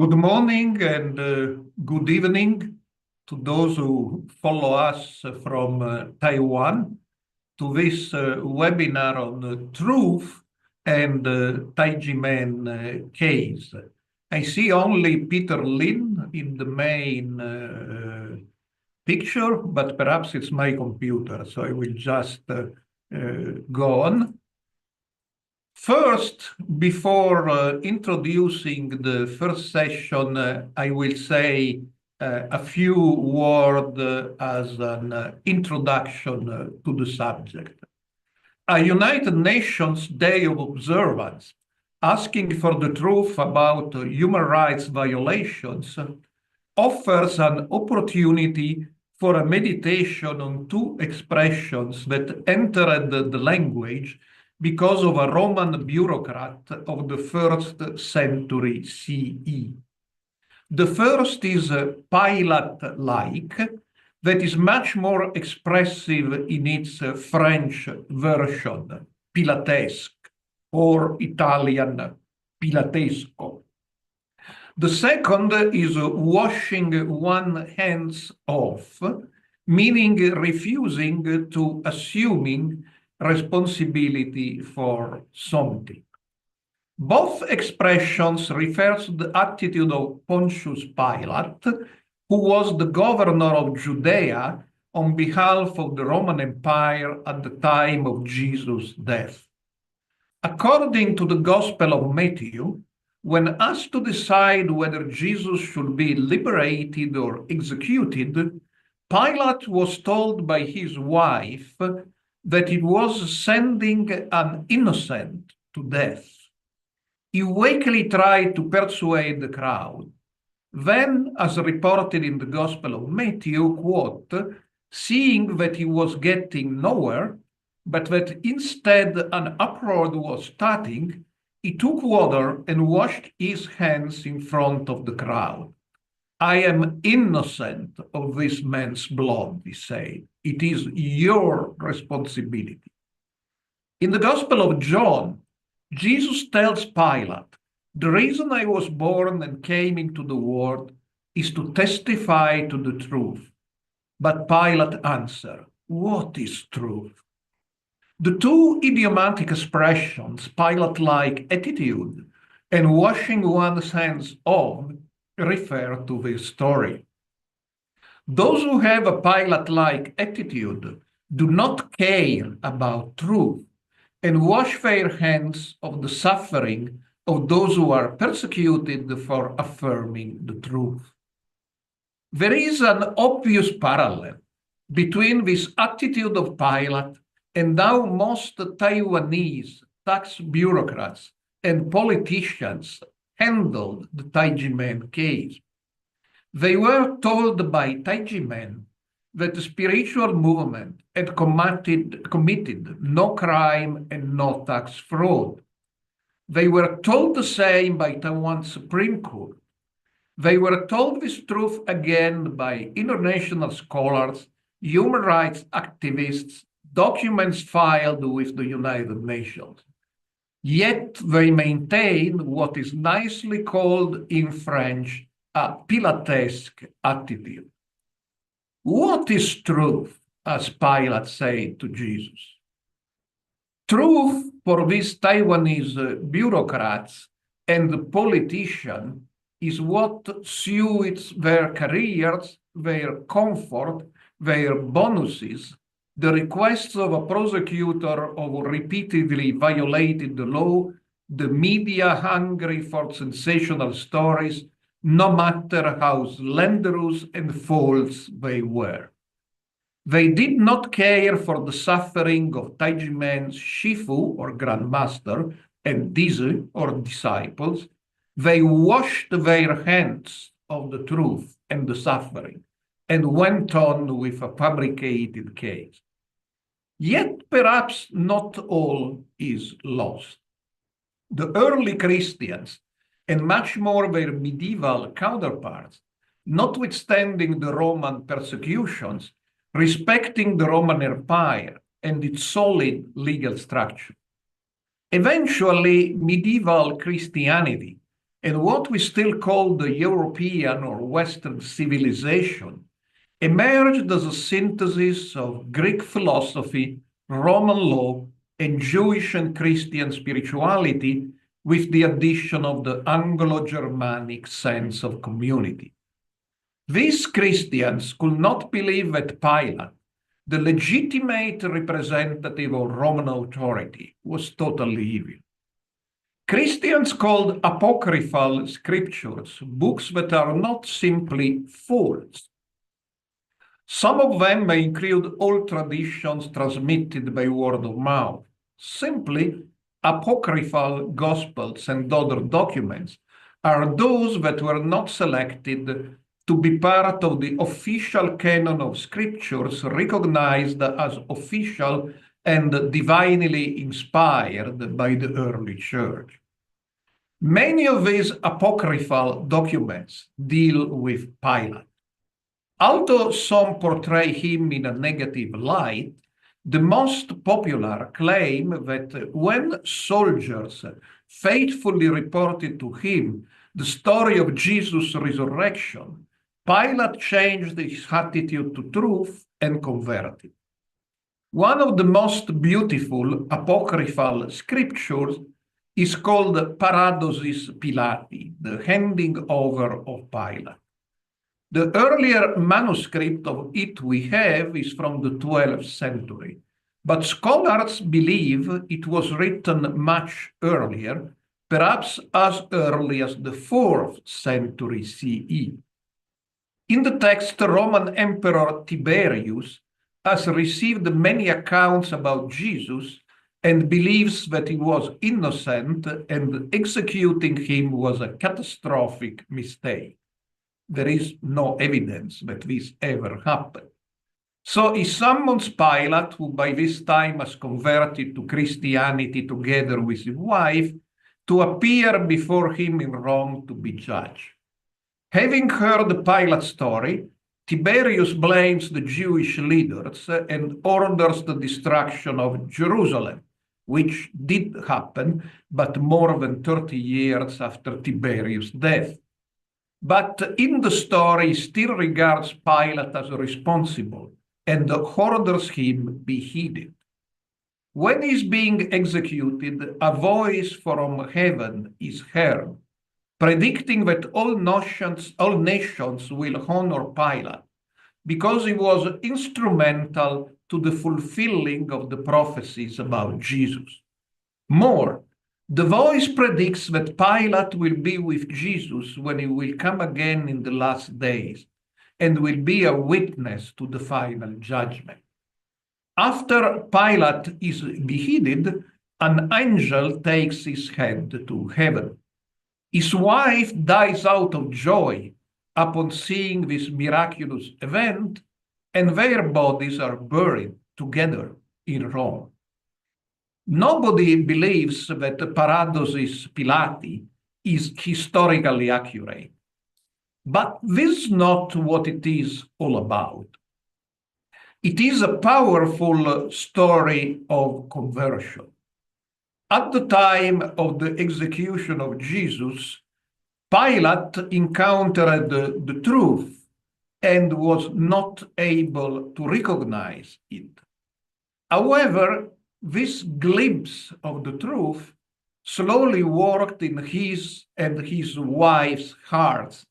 Good morning and good evening to those who follow us from Taiwan to this webinar on truth and Taijimen case. I see only Peter Lin in the main picture, but perhaps it's my computer, so I will just go on. First, before introducing the first session, I will say a few words as an introduction to the subject. A United Nations Day of Observance, asking for the truth about human rights violations, offers an opportunity for a meditation on two expressions that entered the language because of a Roman bureaucrat of the 1st century CE. The first is Pilate-like, that is much more expressive in its French version, Pilatesque, or Italian Pilatesco. The second is washing one's hands off, meaning refusing to assuming responsibility for something. Both expressions refer to the attitude of Pontius Pilate, who was the governor of Judea on behalf of the Roman Empire at the time of Jesus' death. According to the Gospel of Matthew, when asked to decide whether Jesus should be liberated or executed, Pilate was told by his wife that he was sending an innocent to death. He weakly tried to persuade the crowd. Then, as reported in the Gospel of Matthew, quote, seeing that he was getting nowhere, but that instead an uproar was starting, he took water and washed his hands in front of the crowd. I am innocent of this man's blood, he said. It is your responsibility. In the Gospel of John, Jesus tells Pilate, the reason I was born and came into the world is to testify to the truth. But Pilate answered, what is truth? The two idiomatic expressions, Pilate-like attitude and washing one's hands off, refer to this story. Those who have a Pilate-like attitude do not care about truth and wash their hands of the suffering of those who are persecuted for affirming the truth. There is an obvious parallel between this attitude of Pilate and how most Taiwanese tax bureaucrats and politicians handled the Taijimen case. They were told by Taijimen that the spiritual movement had committed no crime and no tax fraud. They were told the same by Taiwan Supreme Court. They were told this truth again by international scholars, human rights activists, documents filed with the United Nations. Yet they maintain what is nicely called in French a Pilatesque attitude. What is truth, as Pilate said to Jesus? Truth for these Taiwanese bureaucrats and politicians is what suits their careers, their comfort, their bonuses, the requests of a prosecutor who repeatedly violated the law, the media hungry for sensational stories, no matter how slanderous and false they were. They did not care for the suffering of Taijimen's Shifu or grandmaster and Dizi or disciples. They washed their hands of the truth and the suffering and went on with a fabricated case. Yet perhaps not all is lost. The early Christians, and much more their medieval counterparts, notwithstanding the Roman persecutions, respecting the Roman Empire and its solid legal structure. Eventually, medieval Christianity and what we still call the European or Western civilization emerged as a synthesis of Greek philosophy, Roman law, and Jewish and Christian spirituality, with the addition of the Anglo-Germanic sense of community. These Christians could not believe that Pilate, the legitimate representative of Roman authority, was totally evil. Christians called apocryphal scriptures books that are not simply false. Some of them may include old traditions transmitted by word of mouth. Simply, apocryphal gospels and other documents are those that were not selected to be part of the official canon of scriptures recognized as official and divinely inspired by the early church. Many of these apocryphal documents deal with Pilate. Although some portray him in a negative light, the most popular claim that when soldiers faithfully reported to him the story of Jesus' resurrection, Pilate changed his attitude to truth and converted. One of the most beautiful apocryphal scriptures is called Paradosis Pilati, the handing over of Pilate. The earlier manuscript of it we have is from the 12th century, but scholars believe it was written much earlier, perhaps as early as the 4th century CE. In the text, Roman Emperor Tiberius has received many accounts about Jesus and believes that he was innocent and executing him was a catastrophic mistake. There is no evidence that this ever happened. So he summons Pilate, who by this time has converted to Christianity together with his wife, to appear before him in Rome to be judged. Having heard Pilate's story, Tiberius blames the Jewish leaders and orders the destruction of Jerusalem, which did happen, but more than 30 years after Tiberius' death. But in the story, he still regards Pilate as responsible and orders him beheaded. When he is being executed, a voice from heaven is heard, predicting that all nations will honor Pilate, because he was instrumental to the fulfilling of the prophecies about Jesus. More, the voice predicts that Pilate will be with Jesus when he will come again in the last days and will be a witness to the final judgment. After Pilate is beheaded, an angel takes his head to heaven. His wife dies out of joy upon seeing this miraculous event, and their bodies are buried together in Rome. Nobody believes that Paradosis Pilati is historically accurate, but this is not what it is all about. It is a powerful story of conversion. At the time of the execution of Jesus, Pilate encountered the truth and was not able to recognize it. However, this glimpse of the truth slowly worked in his and his wife's hearts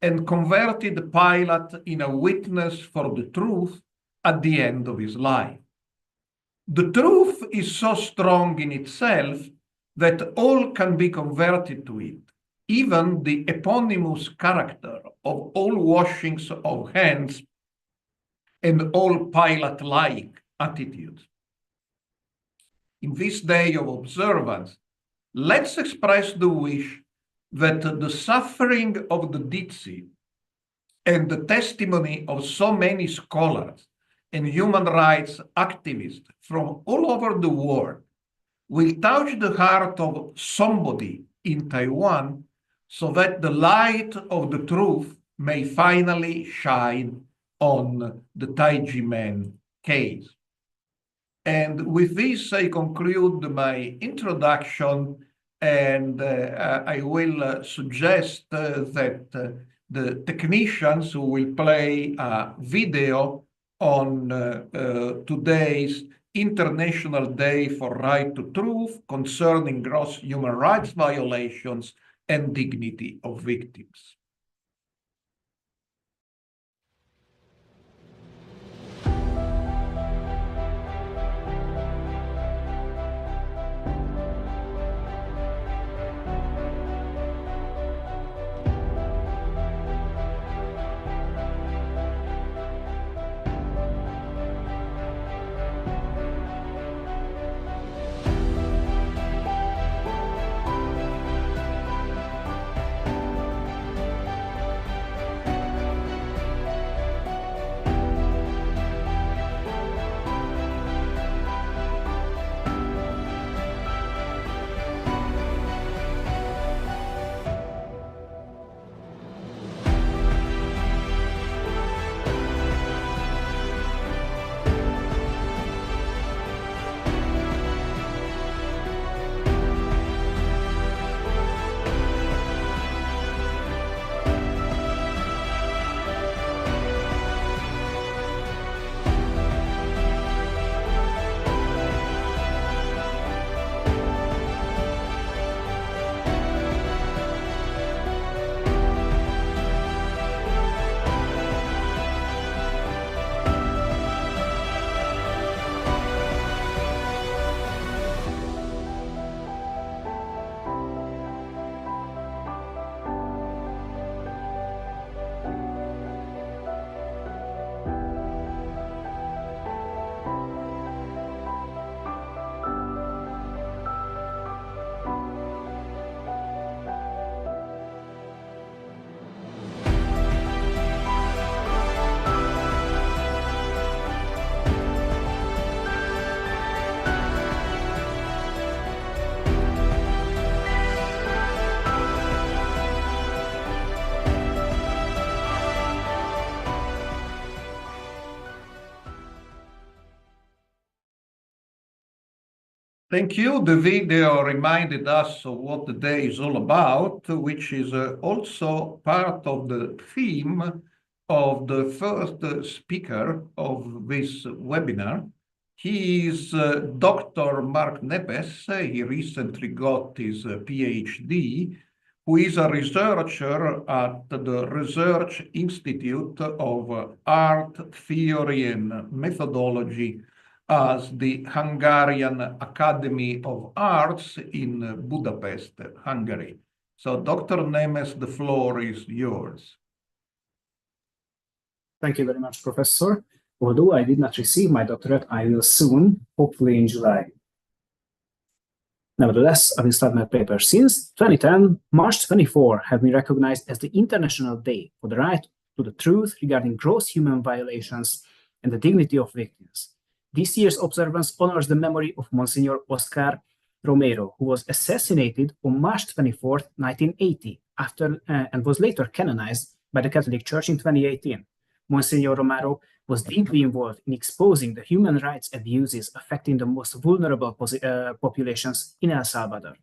and converted Pilate in a witness for the truth at the end of his life. The truth is so strong in itself that all can be converted to it, even the eponymous character of all washings of hands and all Pilate-like attitudes. In this day of observance, let's express the wish that the suffering of the Ditzi and the testimony of so many scholars and human rights activists from all over the world will touch the heart of somebody in Taiwan so that the light of the truth may finally shine on the Taijimen case. And with this, I conclude my introduction and I will suggest that the technicians who will play a video on today's International Day for Right to Truth concerning gross human rights violations and dignity of victims. Thank you. The video reminded us of what the day is all about, which is also part of the theme of the first speaker of this webinar. He is Dr. Mark Nepes. He recently got his PhD, who is a researcher at the Research Institute of Art, Theory and Methodology as the Hungarian Academy of Arts in Budapest, Hungary. So, Dr. Nemes, the floor is yours. Thank you very much, Professor. Although I did not receive my doctorate, I will soon, hopefully in July. Nevertheless, I will start my paper. Since 2010, March 24 have been recognized as the International Day for the Right to the Truth regarding gross human violations and the dignity of victims. This year's observance honors the memory of Monsignor Oscar Romero, who was assassinated on March 24, 1980, and was later canonized by the Catholic Church in 2018. Monsignor Romero was deeply involved in exposing the human rights abuses affecting the most vulnerable populations in El Salvador.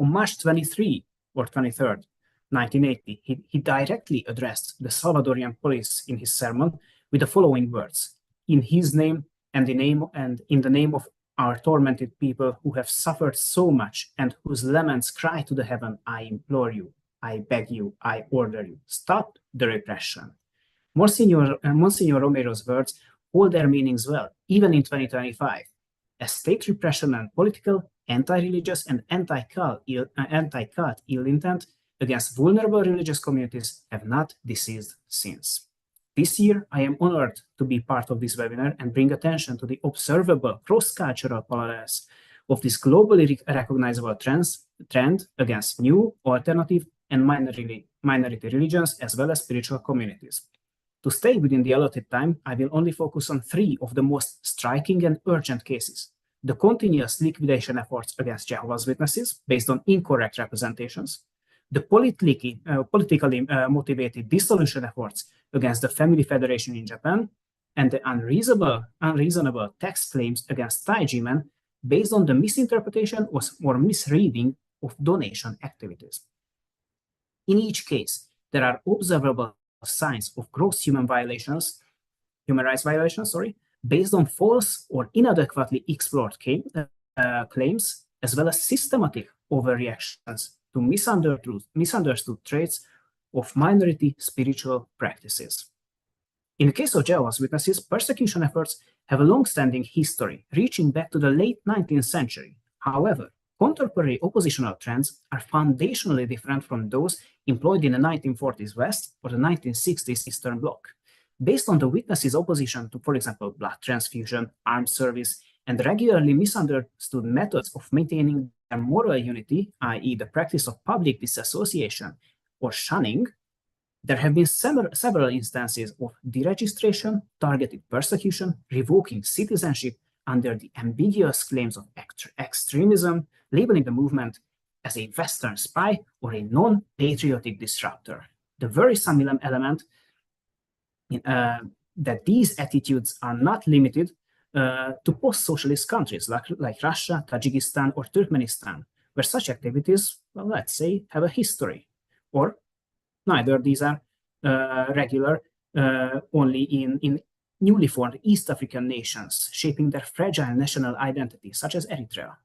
On March 23 or 23rd, 1980, he directly addressed the Salvadorian police in his sermon with the following words: "In his name and in the name of our tormented people who have suffered so much and whose laments cry to the heaven, I implore you, I beg you, I order you, stop the repression." Monsignor Romero's words hold their meanings well, even in 2025, as state repression and political, anti-religious, and anti-cult ill intent against vulnerable religious communities have not ceased since. This year, I am honored to be part of this webinar and bring attention to the observable cross-cultural parallels of this globally recognizable trend against new, alternative, and minority religions, as well as spiritual communities. To stay within the allotted time, I will only focus on 3 of the most striking and urgent cases: the continuous liquidation efforts against Jehovah's Witnesses based on incorrect representations, the politically motivated dissolution efforts against the Family Federation in Japan, and the unreasonable tax claims against Thai G-men based on the misinterpretation or misreading of donation activities. In each case, there are observable signs of gross human rights violations, based on false or inadequately explored claims, as well as systematic overreactions to misunderstood traits of minority spiritual practices. In the case of Jehovah's Witnesses, persecution efforts have a long-standing history, reaching back to the late 19th century. However, contemporary oppositional trends are foundationally different from those employed in the 1940s West or the 1960s Eastern Bloc. Based on the witnesses' opposition to, for example, blood transfusion, armed service, and regularly misunderstood methods of maintaining their moral unity, i.e. the practice of public disassociation or shunning, there have been several instances of deregistration, targeted persecution, revoking citizenship under the ambiguous claims of extremism, labeling the movement as a Western spy or a non-patriotic disruptor. The worrisome element that these attitudes are not limited to post-socialist countries like Russia, Tajikistan, or Turkmenistan, where such activities, well, let's say, have a history, or neither these are regular only in newly formed East African nations, shaping their fragile national identity, such as Eritrea.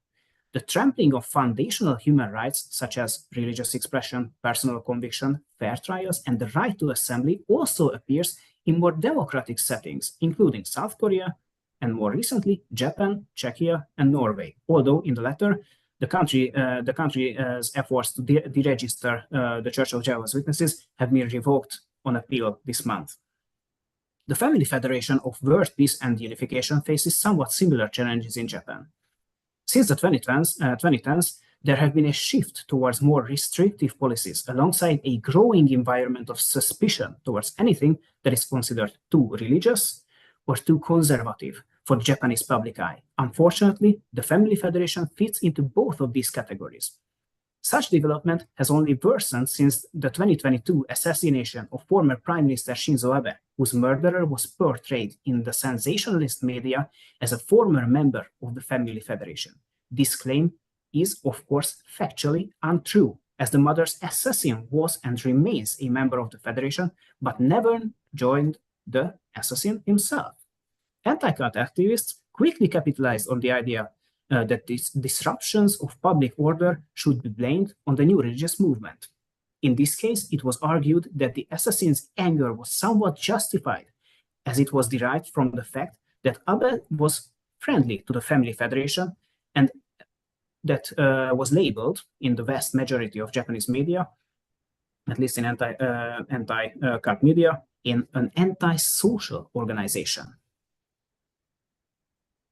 The trampling of foundational human rights, such as religious expression, personal conviction, fair trials, and the right to assembly, also appears in more democratic settings, including South Korea, and more recently, Japan, Czechia, and Norway, although in the latter, the country's efforts to deregister the Church of Jehovah's Witnesses have been revoked on appeal this month. The Family Federation of World Peace and Unification faces somewhat similar challenges in Japan. Since the 2010s, there have been a shift towards more restrictive policies alongside a growing environment of suspicion towards anything that is considered too religious or too conservative for the Japanese public eye. Unfortunately, the Family Federation fits into both of these categories. Such development has only worsened since the 2022 assassination of former Prime Minister Shinzo Abe, whose murderer was portrayed in the sensationalist media as a former member of the Family Federation. This claim is, of course, factually untrue, as the mother's assassin was and remains a member of the Federation, but never joined the assassin himself. Anti-cult activists quickly capitalized on the idea that these disruptions of public order should be blamed on the new religious movement. In this case, it was argued that the assassin's anger was somewhat justified, as it was derived from the fact that Abe was friendly to the Family Federation, and that was labeled in the vast majority of Japanese media, at least in anti-cult media, in an anti-social organization.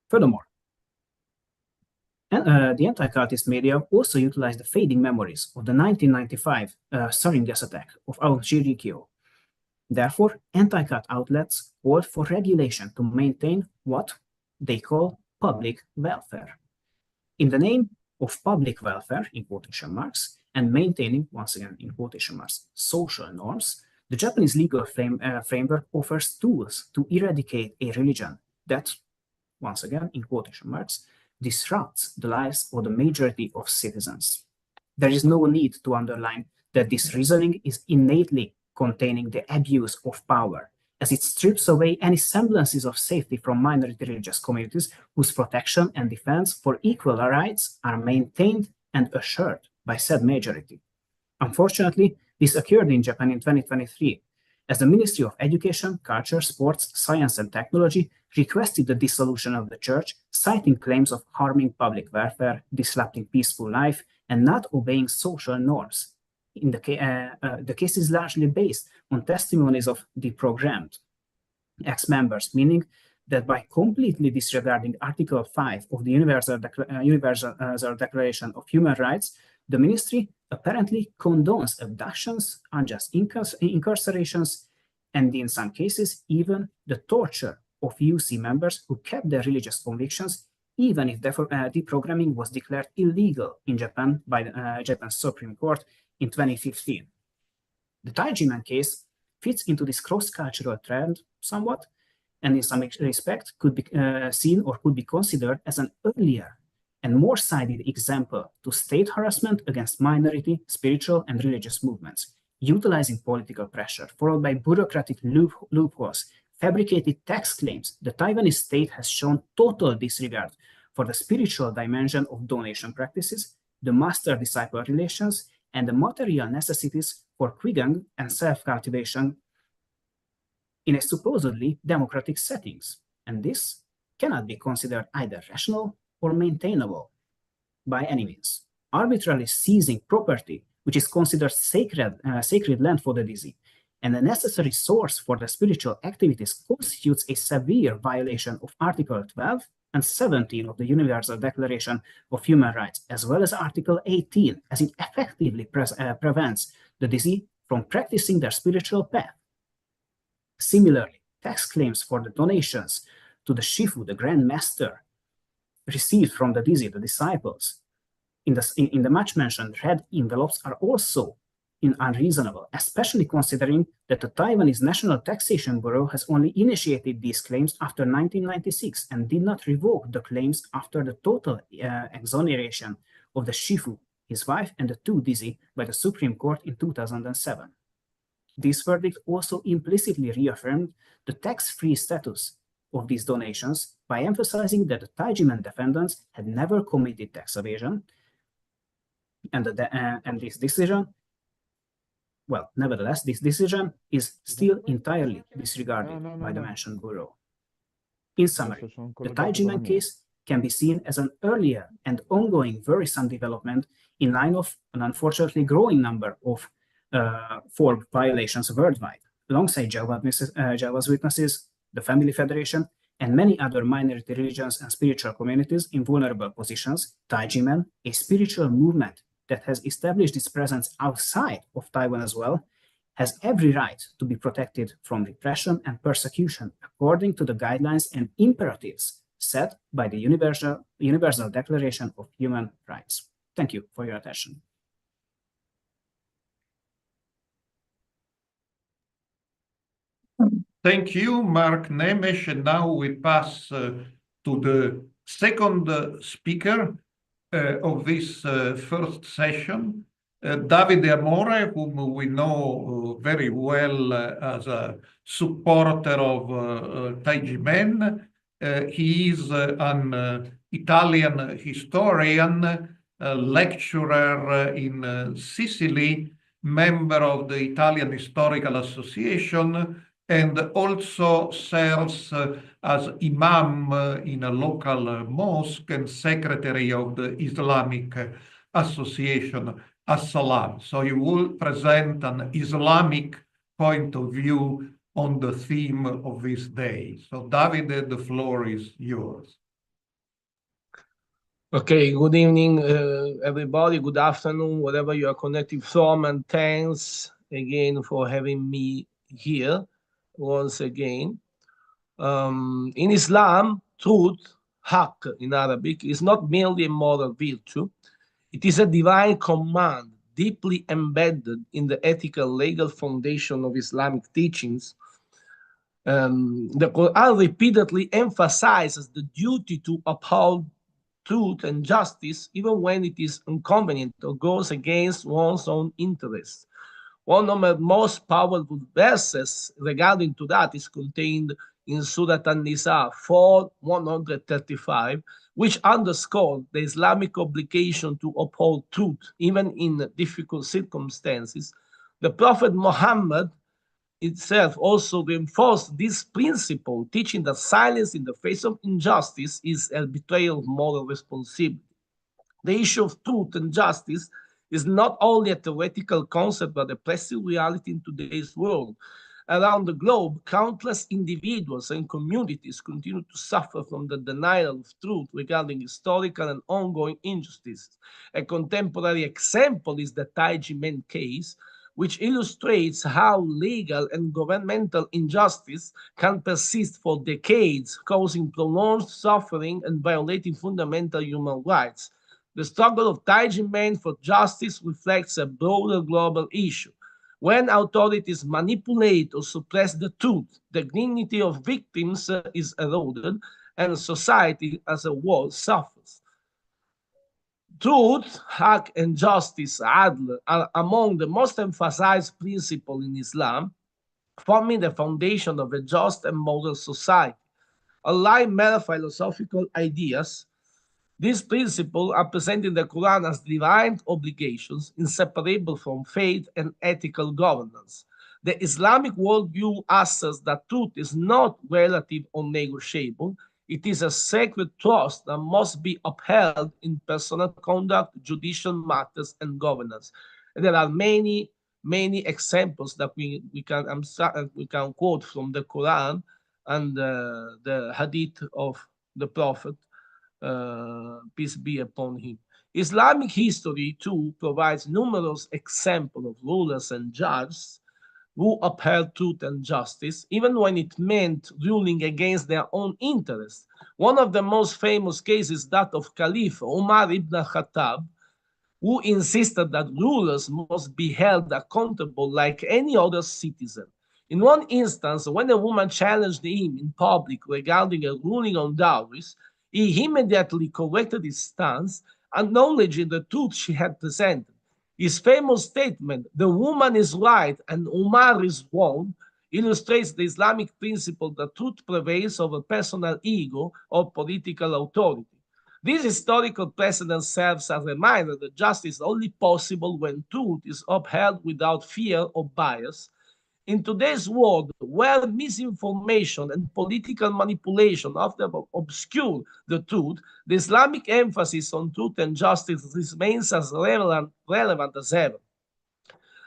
Furthermore, the anti-cultist media also utilized the fading memories of the 1995 sarin gas attack of Aoshirikyo. Therefore, anti-cult outlets called for regulation to maintain what they call public welfare. In the name of public welfare, in quotation marks, and maintaining, once again in quotation marks, social norms, the Japanese legal framework offers tools to eradicate a religion that, once again in quotation marks, disrupts the lives of the majority of citizens. There is no need to underline that this reasoning is innately containing the abuse of power, as it strips away any semblances of safety from minority religious communities whose protection and defense for equal rights are maintained and assured by said majority. Unfortunately, this occurred in Japan in 2023, as the Ministry of Education, Culture, Sports, Science and Technology requested the dissolution of the church, citing claims of harming public welfare, disrupting peaceful life, and not obeying social norms. The case is largely based on testimonies of deprogrammed ex-members, meaning that by completely disregarding Article 5 of the Universal Declaration of Human Rights, the ministry apparently condones abductions, unjust incarcerations, and in some cases, even the torture of UC members who kept their religious convictions, even if deprogramming was declared illegal in Japan by the Japan's Supreme Court in 2015. The Taijiman case fits into this cross-cultural trend somewhat, and in some respect could be seen or could be considered as an earlier and more-sided example to state harassment against minority, spiritual, and religious movements, utilizing political pressure, followed by bureaucratic loopholes, fabricated tax claims. The Taiwanese state has shown total disregard for the spiritual dimension of donation practices, the master-disciple relations, and the material necessities for Qigong and self-cultivation in a supposedly democratic settings. And this cannot be considered either rational or maintainable by any means. Arbitrarily seizing property, which is considered sacred land for the dizzy, and a necessary source for the spiritual activities constitutes a severe violation of Article 12 and 17 of the Universal Declaration of Human Rights, as well as Article 18, as it effectively prevents the dizzy from practicing their spiritual path. Similarly, tax claims for the donations to the Shifu, the Grand Master, received from the dizzy, the disciples, in the much-mentioned red envelopes are also unreasonable, especially considering that the Taiwanese National Taxation Bureau has only initiated these claims after 1996 and did not revoke the claims after the total exoneration of the Shifu, his wife, and the two dizzy by the Supreme Court in 2007. This verdict also implicitly reaffirmed the tax-free status of these donations by emphasizing that the Taijimen defendants had never committed tax evasion, and this decision, well, nevertheless, this decision is still entirely disregarded by the mentioned bureau. In summary, the Taijimen case can be seen as an earlier and ongoing worrisome development in line of an unfortunately growing number of form violations worldwide, alongside Jehovah's Witnesses, the Family Federation, and many other minority religions and spiritual communities in vulnerable positions. Taijimen, a spiritual movement that has established its presence outside of Taiwan as well, has every right to be protected from repression and persecution according to the guidelines and imperatives set by the Universal Declaration of Human Rights. Thank you for your attention. Thank you, Mark Nemes. And now we pass to the second speaker of this first session, Davide Amore, whom we know very well as a supporter of Taijimen. He is an Italian historian, lecturer in Sicily, member of the Italian Historical Association, and also serves as imam in a local mosque and secretary of the Islamic Association, As-Salam. So he will present an Islamic point of view on the theme of this day. So Davide, the floor is yours. Okay, good evening, everybody. Good afternoon, wherever you are connected from, and thanks again for having me here once again. In Islam, truth, haq in Arabic, is not merely a moral virtue. It is a divine command deeply embedded in the ethical legal foundation of Islamic teachings. The Quran repeatedly emphasizes the duty to uphold truth and justice even when it is inconvenient or goes against one's own interests. One of the most powerful verses regarding to that is contained in Surah An-Nisa 4:135, which underscores the Islamic obligation to uphold truth even in difficult circumstances. The Prophet Muhammad itself also reinforced this principle, teaching that silence in the face of injustice is a betrayal of moral responsibility. The issue of truth and justice is not only a theoretical concept, but a pressing reality in today's world. Around the globe, countless individuals and communities continue to suffer from the denial of truth regarding historical and ongoing injustices. A contemporary example is the Taijimen case, which illustrates how legal and governmental injustice can persist for decades, causing prolonged suffering and violating fundamental human rights. The struggle of Taijimen for justice reflects a broader global issue. When authorities manipulate or suppress the truth, the dignity of victims is eroded and society as a whole suffers. Truth, haq, and justice, adl, are among the most emphasized principles in Islam, forming the foundation of a just and moral society. Unlike mere philosophical ideas, these principles are presented in the Quran as divine obligations inseparable from faith and ethical governance. The Islamic worldview asserts that truth is not relative or negotiable. It is a sacred trust that must be upheld in personal conduct, judicial matters, and governance. And there are many examples that we can quote from the Quran and the Hadith of the Prophet, peace be upon him. Islamic history, too, provides numerous examples of rulers and judges who upheld truth and justice, even when it meant ruling against their own interests. One of the most famous cases is that of Caliph Umar ibn Khattab, who insisted that rulers must be held accountable like any other citizen. In one instance, when a woman challenged him in public regarding a ruling on dowries, he immediately corrected his stance, acknowledging the truth she had presented. His famous statement, "The woman is right and Umar is wrong," illustrates the Islamic principle that truth prevails over personal ego or political authority. This historical precedent serves as a reminder that justice is only possible when truth is upheld without fear or bias. In today's world, where misinformation and political manipulation often obscure the truth, the Islamic emphasis on truth and justice remains as relevant as ever.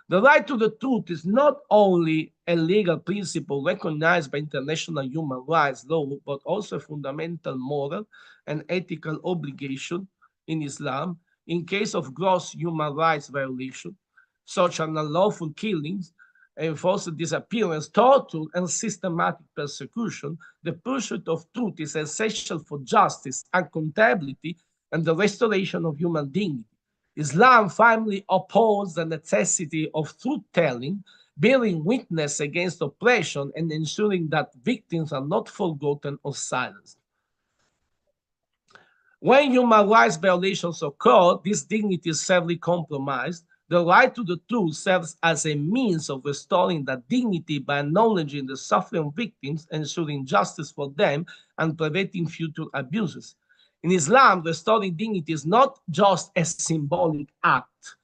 The right to the truth is not only a legal principle recognized by international human rights law, but also a fundamental moral and ethical obligation in Islam in case of gross human rights violation, such as unlawful killings, enforced disappearance, torture, and systematic persecution. The pursuit of truth is essential for justice, accountability, and the restoration of human dignity. Islam firmly upholds the necessity of truth-telling, bearing witness against oppression, and ensuring that victims are not forgotten or silenced. When human rights violations occur, this dignity is severely compromised. The right to the truth serves as a means of restoring that dignity by acknowledging the suffering of victims, ensuring justice for them, and preventing future abuses. In Islam, restoring dignity is not just a symbolic act.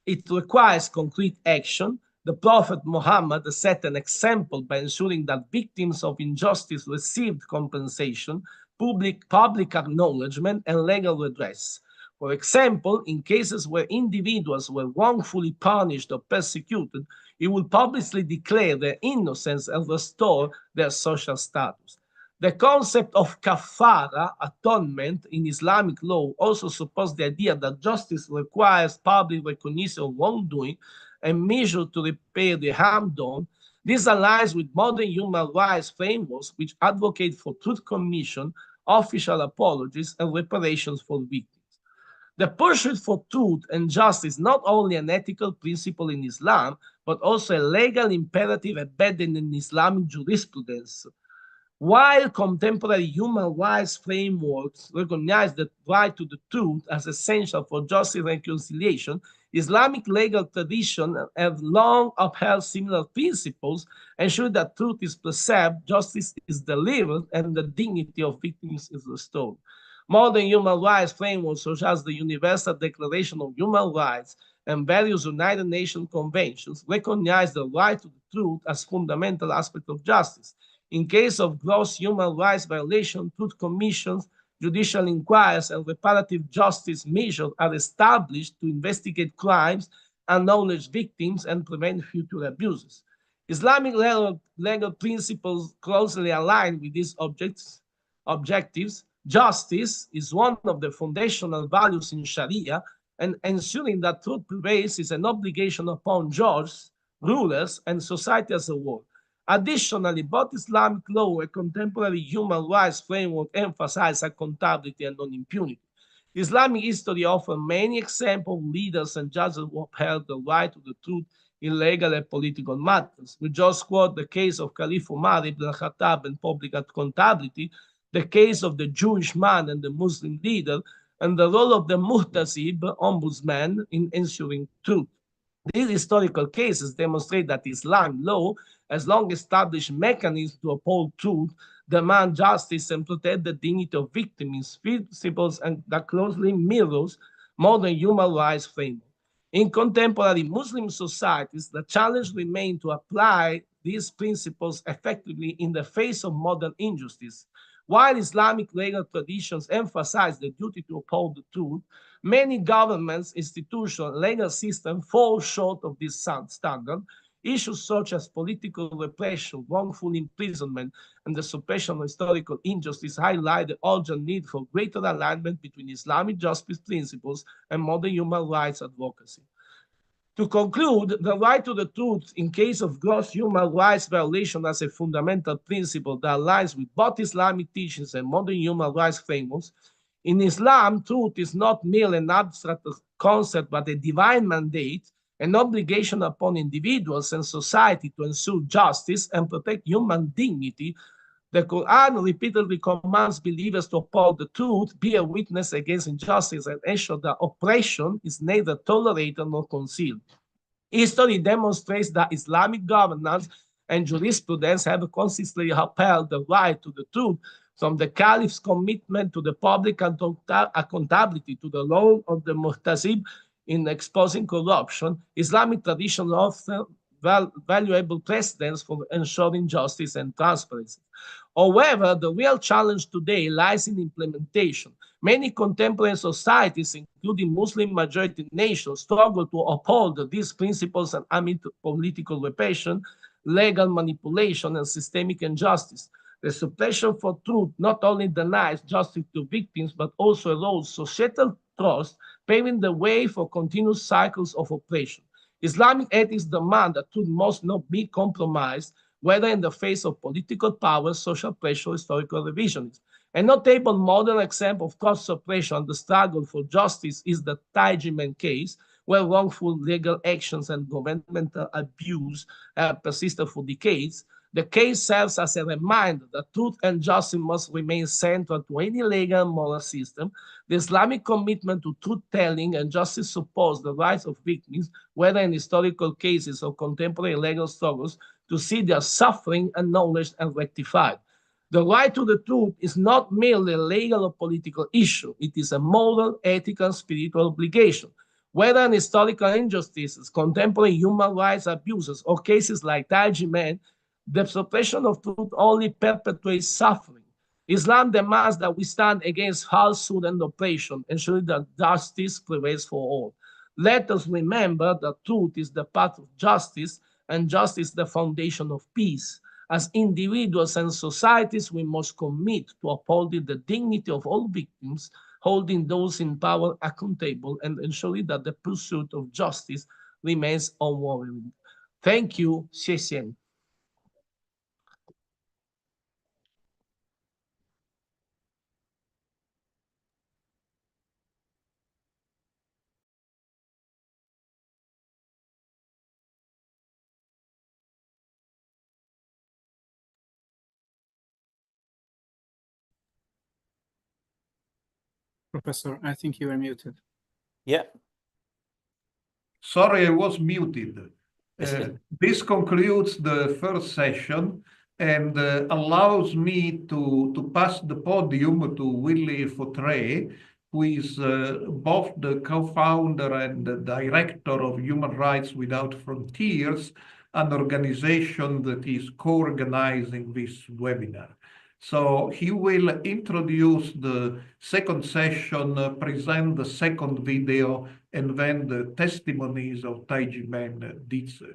It requires concrete action. The Prophet Muhammad set an example by ensuring that victims of injustice received compensation, public acknowledgement, and legal redress. For example, in cases where individuals were wrongfully punished or persecuted, he will publicly declare their innocence and restore their social status. The concept of kafara, atonement, in Islamic law also supports the idea that justice requires public recognition of wrongdoing and measure to repair the harm done. This aligns with modern human rights frameworks which advocate for truth commission, official apologies, and reparations for victims. The pursuit for truth and justice is not only an ethical principle in Islam, but also a legal imperative embedded in Islamic jurisprudence. While contemporary human rights frameworks recognize the right to the truth as essential for justice and reconciliation, Islamic legal traditions have long upheld similar principles, ensuring that truth is preserved, justice is delivered, and the dignity of victims is restored. Modern human rights frameworks, such as the Universal Declaration of Human Rights and various United Nations conventions, recognize the right to the truth as a fundamental aspect of justice. In case of gross human rights violation, truth commissions, judicial inquiries, and reparative justice measures are established to investigate crimes, acknowledge victims, and prevent future abuses. Islamic legal principles closely align with these objectives. Justice is one of the foundational values in Sharia, and ensuring that truth prevails is an obligation upon judges, rulers, and society as a whole. Additionally, both Islamic law and contemporary human rights framework emphasize accountability and non-impunity. Islamic history offers many examples of leaders and judges who upheld the right to the truth in legal and political matters. We just quote the case of Caliph Umar ibn Khattab and public accountability, the case of the Jewish man and the Muslim leader, and the role of the muhtasib, ombudsman, in ensuring truth. These historical cases demonstrate that Islam law has long established mechanisms to uphold truth, demand justice, and protect the dignity of victims, principles and that closely mirrors modern human rights framework. In contemporary Muslim societies, the challenge remains to apply these principles effectively in the face of modern injustice. While Islamic legal traditions emphasize the duty to uphold the truth, many governments, institutions, and legal systems fall short of this standard. Issues such as political repression, wrongful imprisonment, and the suppression of historical injustice highlight the urgent need for greater alignment between Islamic justice principles and modern human rights advocacy. To conclude, the right to the truth in case of gross human rights violation as a fundamental principle that aligns with both Islamic teachings and modern human rights frameworks. In Islam, truth is not merely an abstract concept, but a divine mandate, an obligation upon individuals and society to ensure justice and protect human dignity. The Quran repeatedly commands believers to uphold the truth, be a witness against injustice, and ensure that oppression is neither tolerated nor concealed. History demonstrates that Islamic governance and jurisprudence have consistently upheld the right to the truth, from the Caliph's commitment to the public accountability to the role of the muhtasib in exposing corruption. Islamic tradition offers valuable precedents for ensuring justice and transparency. However, the real challenge today lies in implementation. Many contemporary societies, including Muslim-majority nations, struggle to uphold these principles amid political repression, legal manipulation, and systemic injustice. The suppression for truth not only denies justice to victims, but also erodes societal trust, paving the way for continuous cycles of oppression. Islamic ethics demand that truth must not be compromised, whether in the face of political power, social pressure, or historical revisionism. A notable modern example of trust suppression and the struggle for justice is the Taijimen case, where wrongful legal actions and governmental abuse have persisted for decades. The case serves as a reminder that truth and justice must remain central to any legal and moral system. The Islamic commitment to truth-telling and justice supports the rights of victims, whether in historical cases or contemporary legal struggles, to see their suffering acknowledged and rectified. The right to the truth is not merely a legal or political issue. It is a moral, ethical, and spiritual obligation. Whether in historical injustices, contemporary human rights abuses, or cases like Taijimen, the suppression of truth only perpetuates suffering. Islam demands that we stand against falsehood and oppression, ensuring that justice prevails for all. Let us remember that truth is the path of justice, and justice is the foundation of peace. As individuals and societies, we must commit to upholding the dignity of all victims, holding those in power accountable, and ensuring that the pursuit of justice remains unwavering. Thank you. 谢谢。Professor, I think you are muted. Yeah. Sorry, I was muted. This concludes the first session and allows me to pass the podium to Willy Fautré, who is both the co-founder and the director of Human Rights Without Frontiers, an organization that is co-organizing this webinar. So he will introduce the second session, present the second video, and then the testimonies of Taijimen Dietze.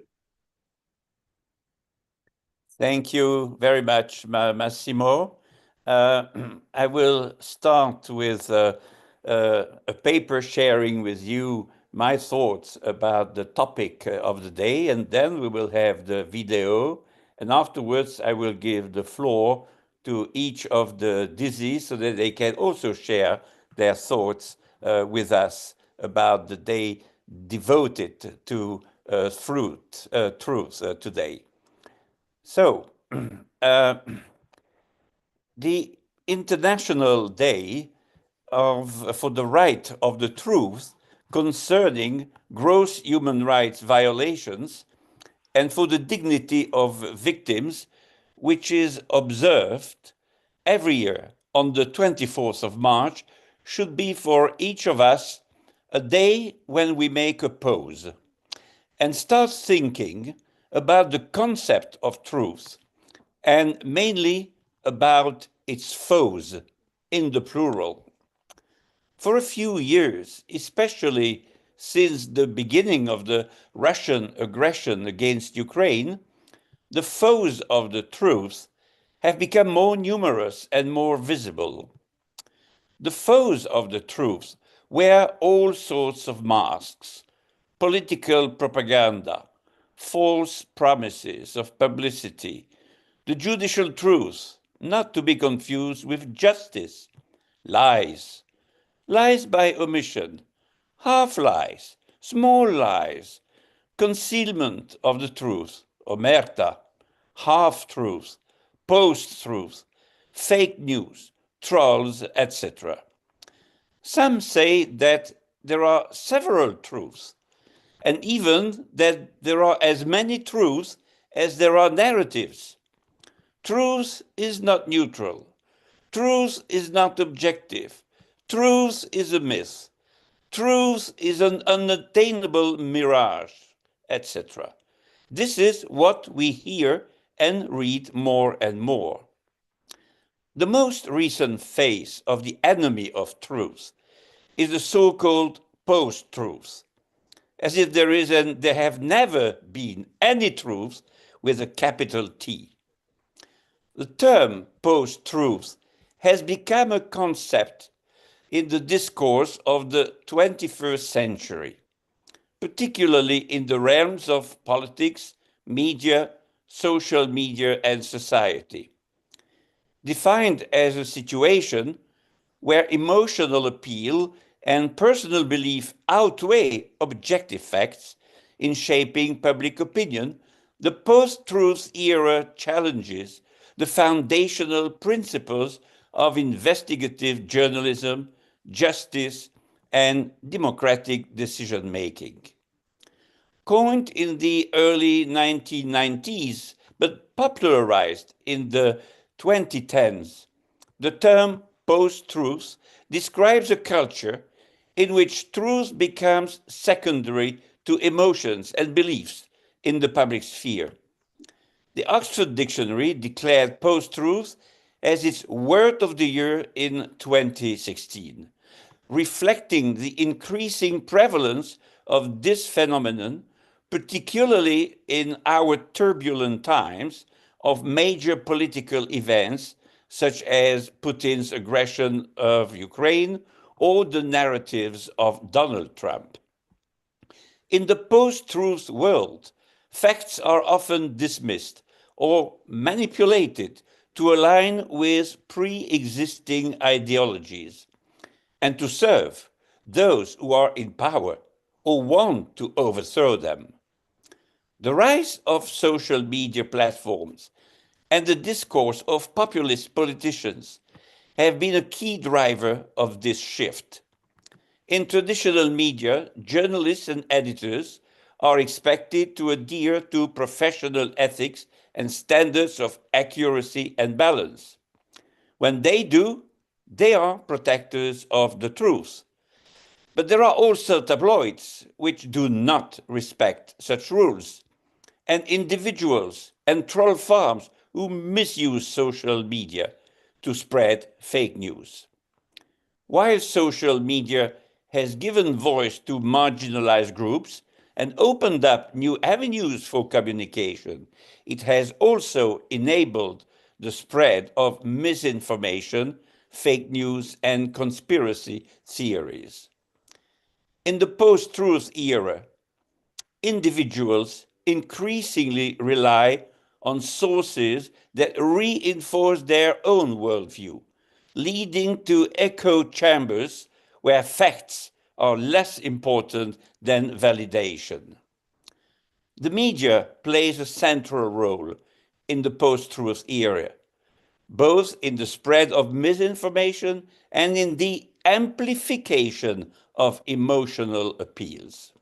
Thank you very much, Massimo. I will start with a paper sharing with you my thoughts about the topic of the day, and then we will have the video, and afterwards I will give the floor to each of the dizzies so that they can also share their thoughts with us about the day devoted to truth today. So, the International Day for the right of the truth concerning gross human rights violations and for the dignity of victims, which is observed every year on the 24th of March, should be for each of us a day when we make a pause and start thinking about the concept of truth, and mainly about its foes, in the plural. For a few years, especially since the beginning of the Russian aggression against Ukraine, the foes of the truth have become more numerous and more visible. The foes of the truth wear all sorts of masks: political propaganda, false promises of publicity, the judicial truth, not to be confused with justice, lies, lies by omission, half-lies, small lies, concealment of the truth, omerta, half-truth, post-truth, fake news, trolls, etc. Some say that there are several truths, and even that there are as many truths as there are narratives. Truth is not neutral. Truth is not objective. Truth is a myth. Truth is an unattainable mirage, etc. This is what we hear and read more and more. The most recent phase of the enemy of truth is the so-called post-truth, as if there have never been any truth with a capital T. The term post-truth has become a concept in the discourse of the 21st century, particularly in the realms of politics, media, social media, and society. Defined as a situation where emotional appeal and personal belief outweigh objective facts in shaping public opinion, the post-truth era challenges the foundational principles of investigative journalism, justice, and democratic decision-making. Coined in the early 1990s, but popularized in the 2010s, the term post-truth describes a culture in which truth becomes secondary to emotions and beliefs in the public sphere. The Oxford Dictionary declared post-truth as its word of the year in 2016, reflecting the increasing prevalence of this phenomenon, particularly in our turbulent times of major political events such as Putin's aggression of Ukraine or the narratives of Donald Trump. In the post-truth world, facts are often dismissed or manipulated to align with pre-existing ideologies and to serve those who are in power or want to overthrow them. The rise of social media platforms and the discourse of populist politicians have been a key driver of this shift. In traditional media, journalists and editors are expected to adhere to professional ethics and standards of accuracy and balance. When they do, they are protectors of the truth. But there are also tabloids which do not respect such rules, and individuals and troll farms who misuse social media to spread fake news. While social media has given voice to marginalized groups and opened up new avenues for communication, it has also enabled the spread of misinformation, fake news, and conspiracy theories. In the post-truth era, individuals increasingly rely on sources that reinforce their own worldview, leading to echo chambers where facts are less important than validation. The media plays a central role in the post-truth era, both in the spread of misinformation and in the amplification of emotional appeals.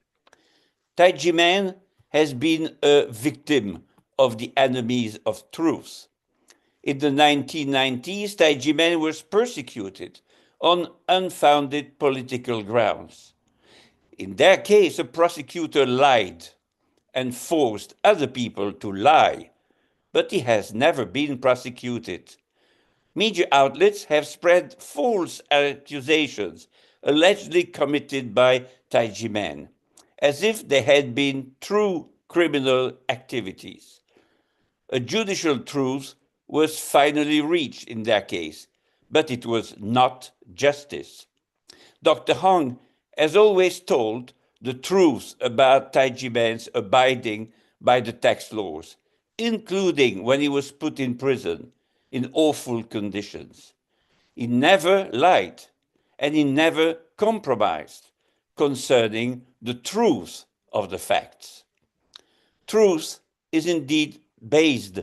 Taijimen has been a victim of the enemies of truth. In the 1990s, Taijimen was persecuted on unfounded political grounds. In their case, a prosecutor lied and forced other people to lie, but he has never been prosecuted. Media outlets have spread false accusations allegedly committed by Taijimen, as if they had been true criminal activities. A judicial truth was finally reached in their case, but it was not justice. Dr. Hong has always told the truth about Taijimen's abiding by the tax laws, including when he was put in prison in awful conditions. He never lied, and he never compromised concerning the truth of the facts. Truth is indeed based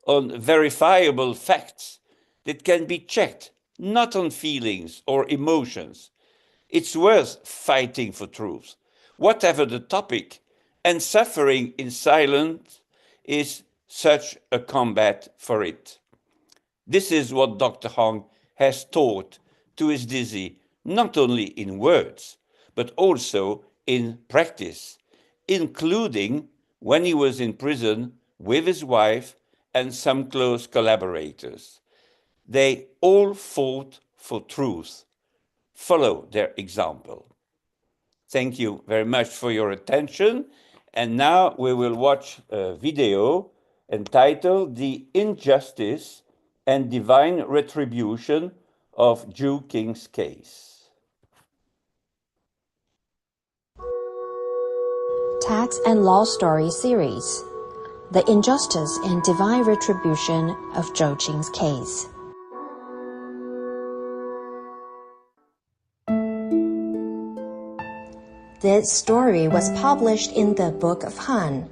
on verifiable facts that can be checked, not on feelings or emotions. It's worth fighting for truth, whatever the topic, and suffering in silence is such a combat for it. This is what Dr. Hong has taught to his dizzy, not only in words, but also in practice, including when he was in prison with his wife and some close collaborators. They all fought for truth. Follow their example. Thank you very much for your attention. And now we will watch a video entitled The Injustice and Divine Retribution of Zhu Qing's Case. Tax and Law Story Series, The Injustice and Divine Retribution of Zhu Qing's Case. This story was published in the Book of Han.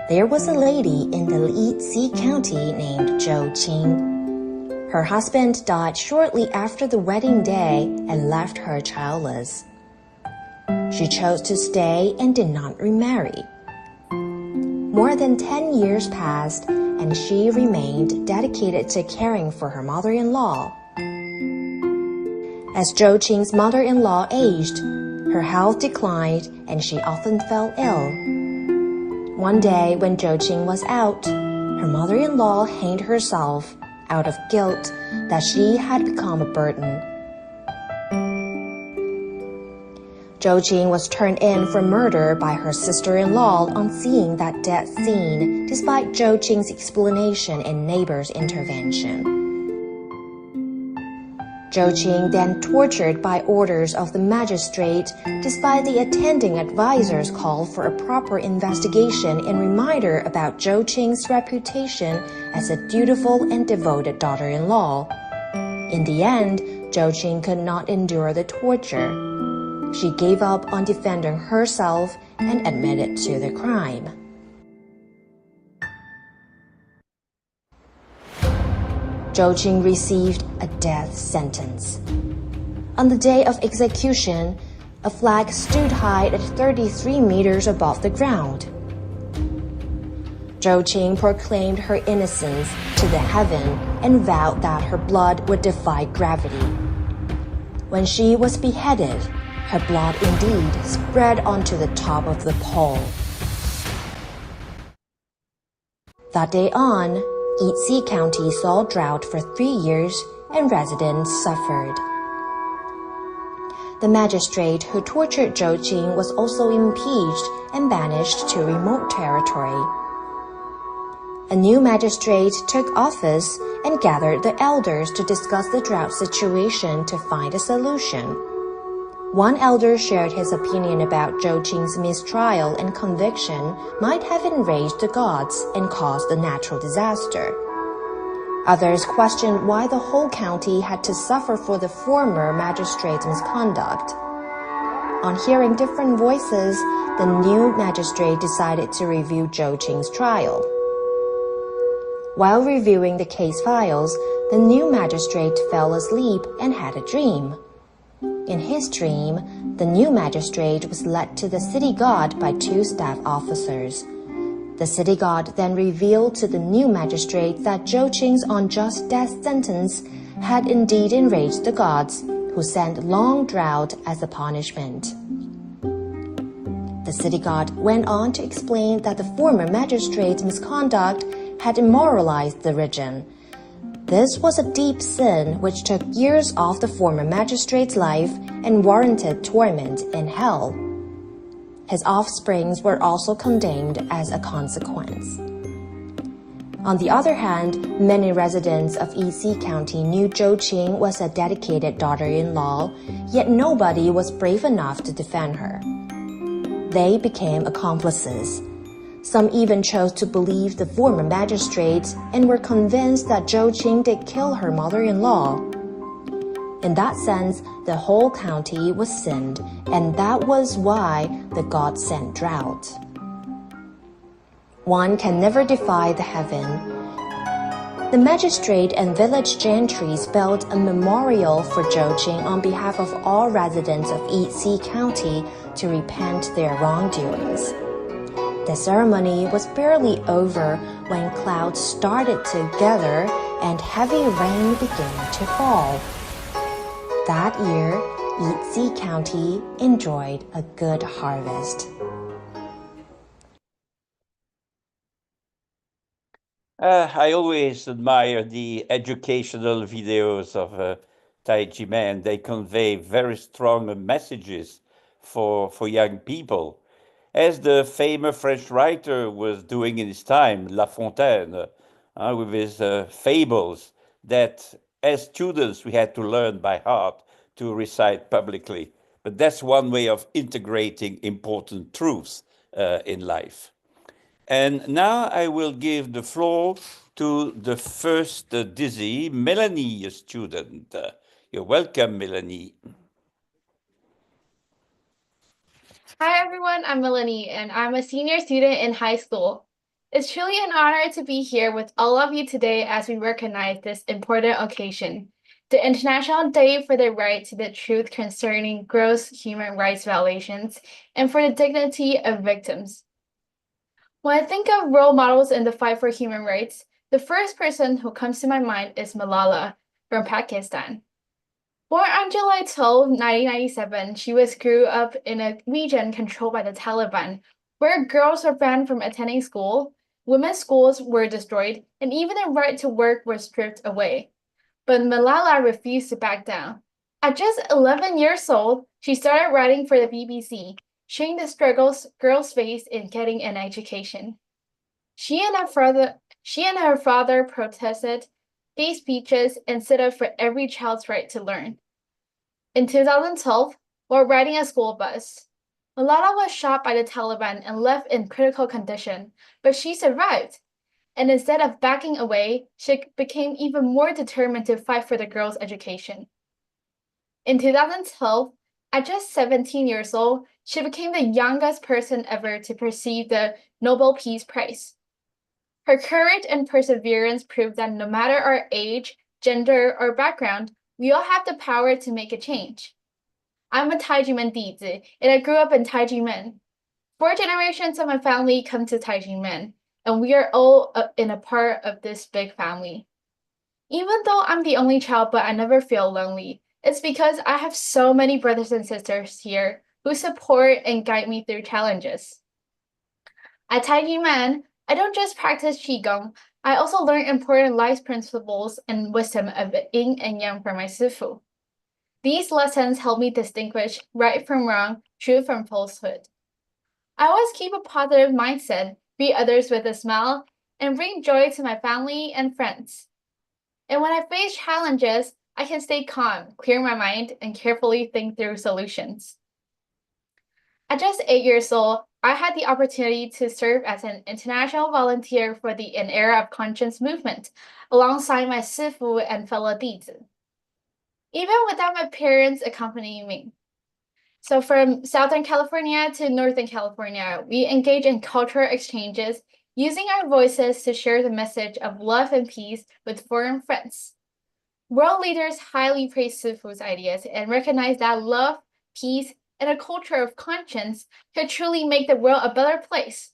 There was a lady in the Yixi County named Zhu Qing. Her husband died shortly after the wedding day and left her childless. She chose to stay and did not remarry. More than 10 years passed, and she remained dedicated to caring for her mother-in-law. As Zhu Qing's mother-in-law aged, her health declined and she often fell ill. One day when Zhu Qing was out, her mother-in-law hanged herself out of guilt that she had become a burden. Zhu Qing was turned in for murder by her sister-in-law on seeing that death scene, despite Zhu Qing's explanation and neighbors' intervention. Zhu Qing, then tortured by orders of the magistrate, despite the attending advisor's call for a proper investigation and reminder about Zhu Qing's reputation as a dutiful and devoted daughter-in-law. In the end, Zhu Qing could not endure the torture. She gave up on defending herself and admitted to the crime. Zhu Qing received a death sentence. On the day of execution, a flag stood high at 33 meters above the ground. Zhu Qing proclaimed her innocence to the heaven and vowed that her blood would defy gravity. When she was beheaded, her blood indeed spread onto the top of the pole. That day on, Yixi County saw drought for 3 years and residents suffered. The magistrate who tortured Zhu Qing was also impeached and banished to remote territory. A new magistrate took office and gathered the elders to discuss the drought situation to find a solution. One elder shared his opinion about Zhu Qing's mistrial and conviction might have enraged the gods and caused a natural disaster. Others questioned why the whole county had to suffer for the former magistrate's misconduct. On hearing different voices, the new magistrate decided to review Zhu Qing's trial. While reviewing the case files, the new magistrate fell asleep and had a dream. In his dream, the new magistrate was led to the city god by 2 staff officers. The city god then revealed to the new magistrate that Zhou Qing's unjust death sentence had indeed enraged the gods, who sent long drought as a punishment. The city god went on to explain that the former magistrate's misconduct had immoralized the region. This was a deep sin which took years off the former magistrate's life and warranted torment in hell. His offsprings were also condemned as a consequence. On the other hand, many residents of Yixi County knew Zhou Qing was a dedicated daughter-in-law, yet nobody was brave enough to defend her. They became accomplices. Some even chose to believe the former magistrates and were convinced that Zhou Qing did kill her mother-in-law. In that sense, the whole county was sinned, and that was why the gods sent drought. One can never defy the heaven. The magistrate and village gentries built a memorial for Zhou Qing on behalf of all residents of Yixi County to repent their wrongdoings. The ceremony was barely over when clouds started to gather and heavy rain began to fall. That year, Yixi County enjoyed a good harvest. I always admire the educational videos of Taiji Men. They convey very strong messages for young people. As the famous French writer was doing in his time, La Fontaine, with his fables that as students we had to learn by heart to recite publicly. But that's one way of integrating important truths in life. And now I will give the floor to the first Dizzy, Melanie, a student. You're welcome, Melanie. Hi everyone, I'm Melanie and I'm a senior student in high school. It's truly an honor to be here with all of you today as we recognize this important occasion, the International Day for the Right to the Truth Concerning Gross Human Rights Violations and for the Dignity of Victims. When I think of role models in the fight for human rights, the first person who comes to my mind is Malala from Pakistan. Born on July 12, 1997, she grew up in a region controlled by the Taliban, where girls were banned from attending school, women's schools were destroyed, and even their right to work was stripped away. But Malala refused to back down. At just 11 years old, she started writing for the BBC, sharing the struggles girls face in getting an education. She and her father protested, gave speeches, and stood up for every child's right to learn. In 2012, while riding a school bus, Malala was shot by the Taliban and left in critical condition, but she survived. And instead of backing away, she became even more determined to fight for the girls' education. In 2012, at just 17 years old, she became the youngest person ever to receive the Nobel Peace Prize. Her courage and perseverance proved that no matter our age, gender, or background, we all have the power to make a change. I'm a Taiji Men Dizi, and I grew up in Taiji Men. 4 generations of my family come to Taiji Men, and we are all in a part of this big family. Even though I'm the only child, but I never feel lonely, it's because I have so many brothers and sisters here who support and guide me through challenges. At Taiji Men, I don't just practice Qigong, I also learn important life principles and wisdom of yin and yang from my sifu. These lessons help me distinguish right from wrong, truth from falsehood. I always keep a positive mindset, greet others with a smile, and bring joy to my family and friends. And when I face challenges, I can stay calm, clear my mind, and carefully think through solutions. At just 8 years old, I had the opportunity to serve as an international volunteer for the An Era of Conscience movement, alongside my sifu and fellow Dizi, even without my parents accompanying me. So from Southern California to Northern California, we engage in cultural exchanges, using our voices to share the message of love and peace with foreign friends. World leaders highly praise Sifu's ideas and recognize that love, peace, and a culture of conscience could truly make the world a better place.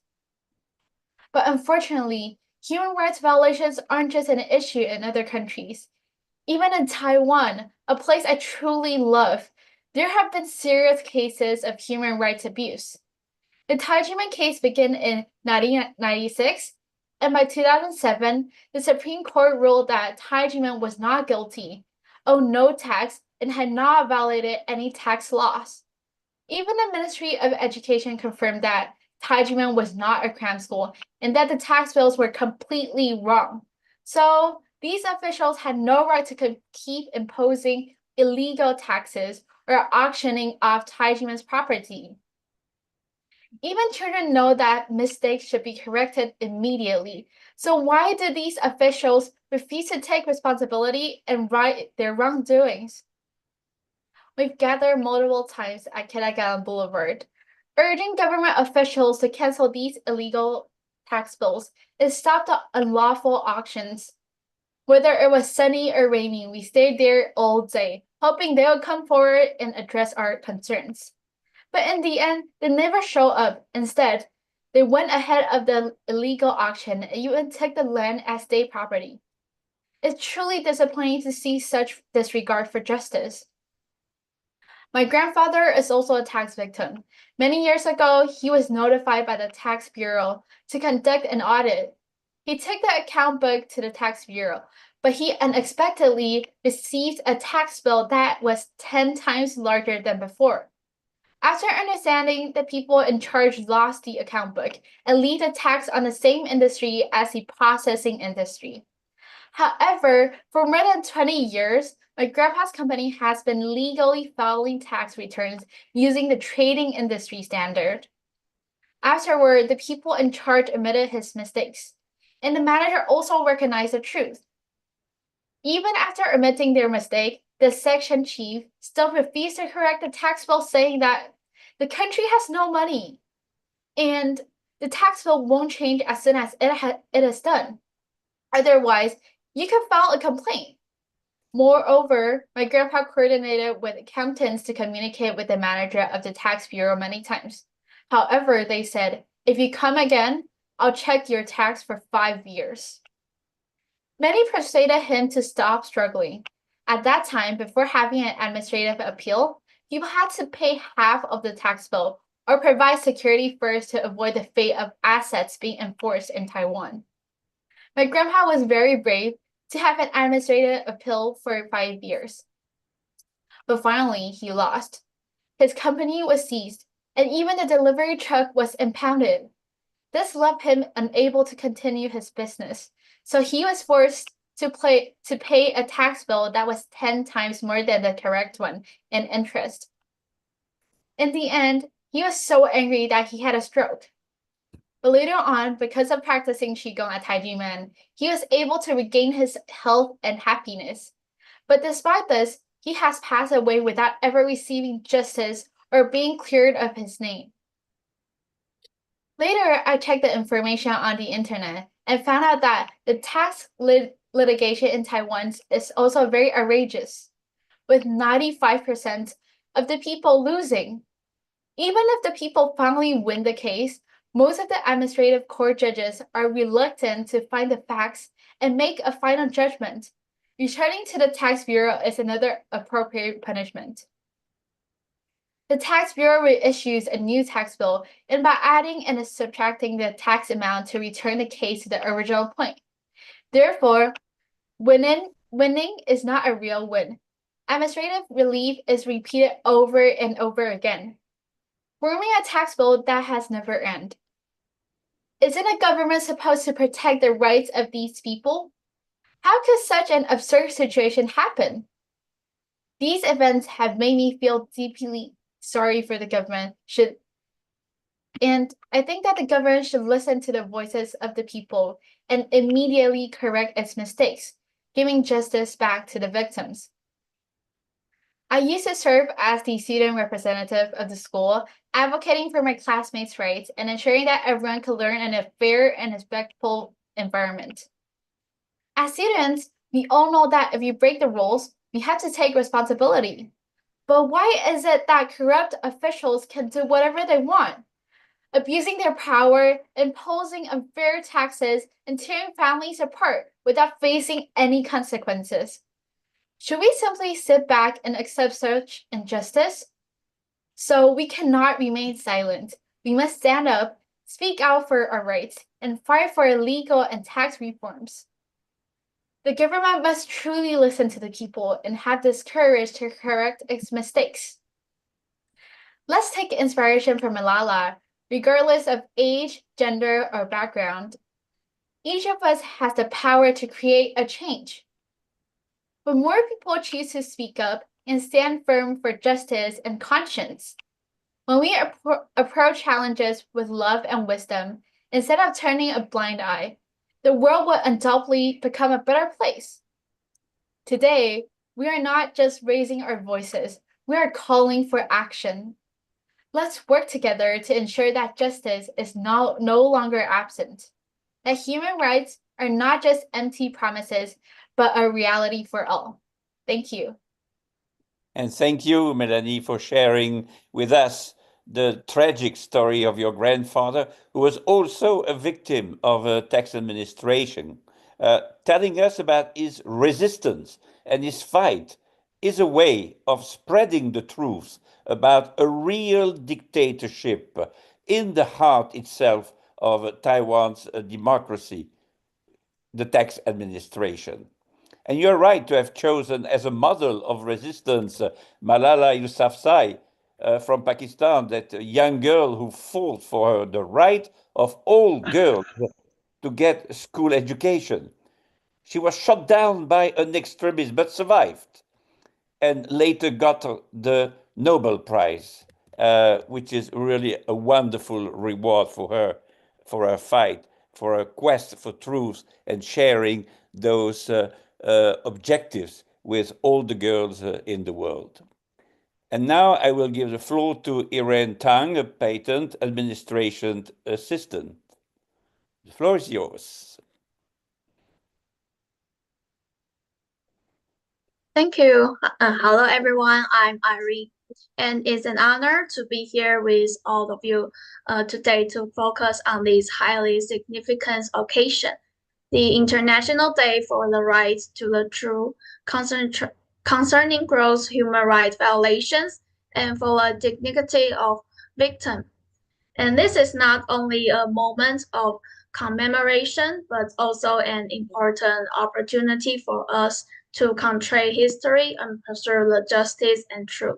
But unfortunately, human rights violations aren't just an issue in other countries. Even in Taiwan, a place I truly love, there have been serious cases of human rights abuse. The Taijiman case began in 1996, and by 2007, the Supreme Court ruled that Taijiman was not guilty, owed no tax, and had not violated any tax laws. Even the Ministry of Education confirmed that Taijiman was not a cram school and that the tax bills were completely wrong. So these officials had no right to keep imposing illegal taxes or auctioning off Taijiman's property. Even children know that mistakes should be corrected immediately. So why do these officials refuse to take responsibility and right their wrongdoings? We've gathered multiple times at Kitagalan Boulevard, urging government officials to cancel these illegal tax bills and stop the unlawful auctions. Whether it was sunny or rainy, we stayed there all day, hoping they would come forward and address our concerns. But in the end, they never showed up. Instead, they went ahead of the illegal auction and even took the land as state property. It's truly disappointing to see such disregard for justice. My grandfather is also a tax victim. Many years ago, he was notified by the Tax Bureau to conduct an audit. He took the account book to the Tax Bureau, but he unexpectedly received a tax bill that was 10 times larger than before. After understanding, the people in charge lost the account book and levied a tax on the same industry as the processing industry. However, for more than 20 years, my grandpa's company has been legally filing tax returns using the trading industry standard. Afterward, the people in charge admitted his mistakes, and the manager also recognized the truth. Even after admitting their mistake, the section chief still refused to correct the tax bill, saying that the country has no money, and the tax bill won't change as soon as it is done. Otherwise, you can file a complaint. Moreover, my grandpa coordinated with accountants to communicate with the manager of the tax bureau many times. However, they said, if you come again, I'll check your tax for 5 years. Many persuaded him to stop struggling. At that time, before having an administrative appeal, people had to pay half of the tax bill or provide security first to avoid the fate of assets being enforced in Taiwan. My grandpa was very brave to have an administrative appeal for 5 years. But finally, he lost. His company was seized, and even the delivery truck was impounded. This left him unable to continue his business, so he was forced to pay a tax bill that was 10 times more than the correct one in interest. In the end, he was so angry that he had a stroke. But later on, because of practicing Qigong at Taijiman, he was able to regain his health and happiness. But despite this, he has passed away without ever receiving justice or being cleared of his name. Later, I checked the information on the internet and found out that the tax litigation in Taiwan is also very outrageous, with 95% of the people losing. Even if the people finally win the case, most of the administrative court judges are reluctant to find the facts and make a final judgment. Returning to the Tax Bureau is another appropriate punishment. The Tax Bureau reissues a new tax bill, and by adding and subtracting the tax amount to return the case to the original point. Therefore, winning is not a real win. Administrative relief is repeated over and over again, forming a tax bill that has never ended. Isn't a government supposed to protect the rights of these people? How could such an absurd situation happen? These events have made me feel deeply sorry for the government. And I think that the government should listen to the voices of the people and immediately correct its mistakes, giving justice back to the victims. I used to serve as the student representative of the school, advocating for my classmates' rights and ensuring that everyone could learn in a fair and respectful environment. As students, We all know that if you break the rules, we have to take responsibility. But why is it that corrupt officials can do whatever they want, abusing their power, imposing unfair taxes, and tearing families apart without facing any consequences? Should we simply sit back and accept such injustice? So we cannot remain silent. We must stand up, speak out for our rights, and fight for legal and tax reforms. The government must truly listen to the people and have this courage to correct its mistakes. Let's take inspiration from Malala, regardless of age, gender, or background. Each of us has the power to create a change. But more people choose to speak up and stand firm for justice and conscience. When we approach challenges with love and wisdom, instead of turning a blind eye, the world will undoubtedly become a better place. Today, we are not just raising our voices, we are calling for action. Let's work together to ensure that justice is no longer absent, that human rights are not just empty promises, but a reality for all. Thank you. And thank you, Melanie, for sharing with us the tragic story of your grandfather, who was also a victim of tax administration. Telling us about his resistance and his fight is a way of spreading the truth about a real dictatorship in the heart itself of Taiwan's democracy, the tax administration. And you're right to have chosen as a model of resistance Malala Yousafzai from Pakistan, that young girl who fought for the right of all girls to get school education. She was shot down by an extremist but survived, and later got the Nobel Prize, which is really a wonderful reward for her fight, for her quest for truth and sharing those objectives with all the girls in the world. And now I will give the floor to Irene Tang, a patent administration assistant. The floor is yours. Thank you. Hello, everyone. I'm Irene, and it's an honor to be here with all of you today to focus on this highly significant occasion, the International Day for the Right to the Truth concerning gross human rights violations and for the dignity of victims. And this is not only a moment of commemoration, but also an important opportunity for us to contrast history and pursue the justice and truth.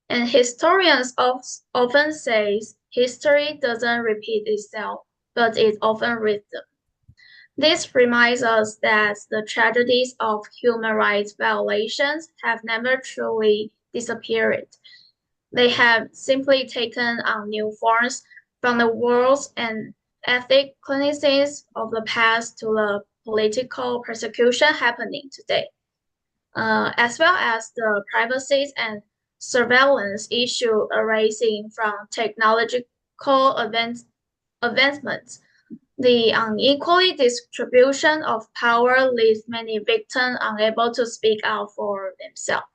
And historians often say history doesn't repeat itself, but it often repeats them. This reminds us that the tragedies of human rights violations have never truly disappeared. They have simply taken on new forms, from the wars and ethnic cleansings of the past to the political persecution happening today, as well as the privacy and surveillance issue arising from technological advancements. The unequal distribution of power leaves many victims unable to speak out for themselves.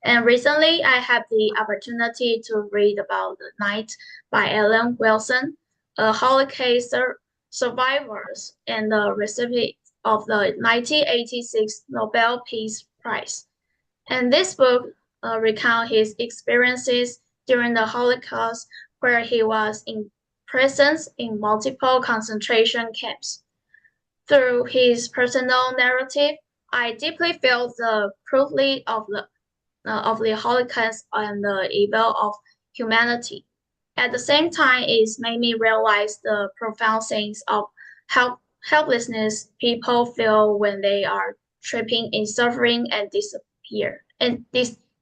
And recently, I had the opportunity to read about The Night by Ellen Wilson, a Holocaust survivor and the recipient of the 1986 Nobel Peace Prize. And this book recounts his experiences during the Holocaust, where he was imprisoned in multiple concentration camps. Through his personal narrative, I deeply felt the cruelty of the Holocaust and the evil of humanity. At the same time, it made me realize the profound sense of helplessness people feel when they are trapped in suffering and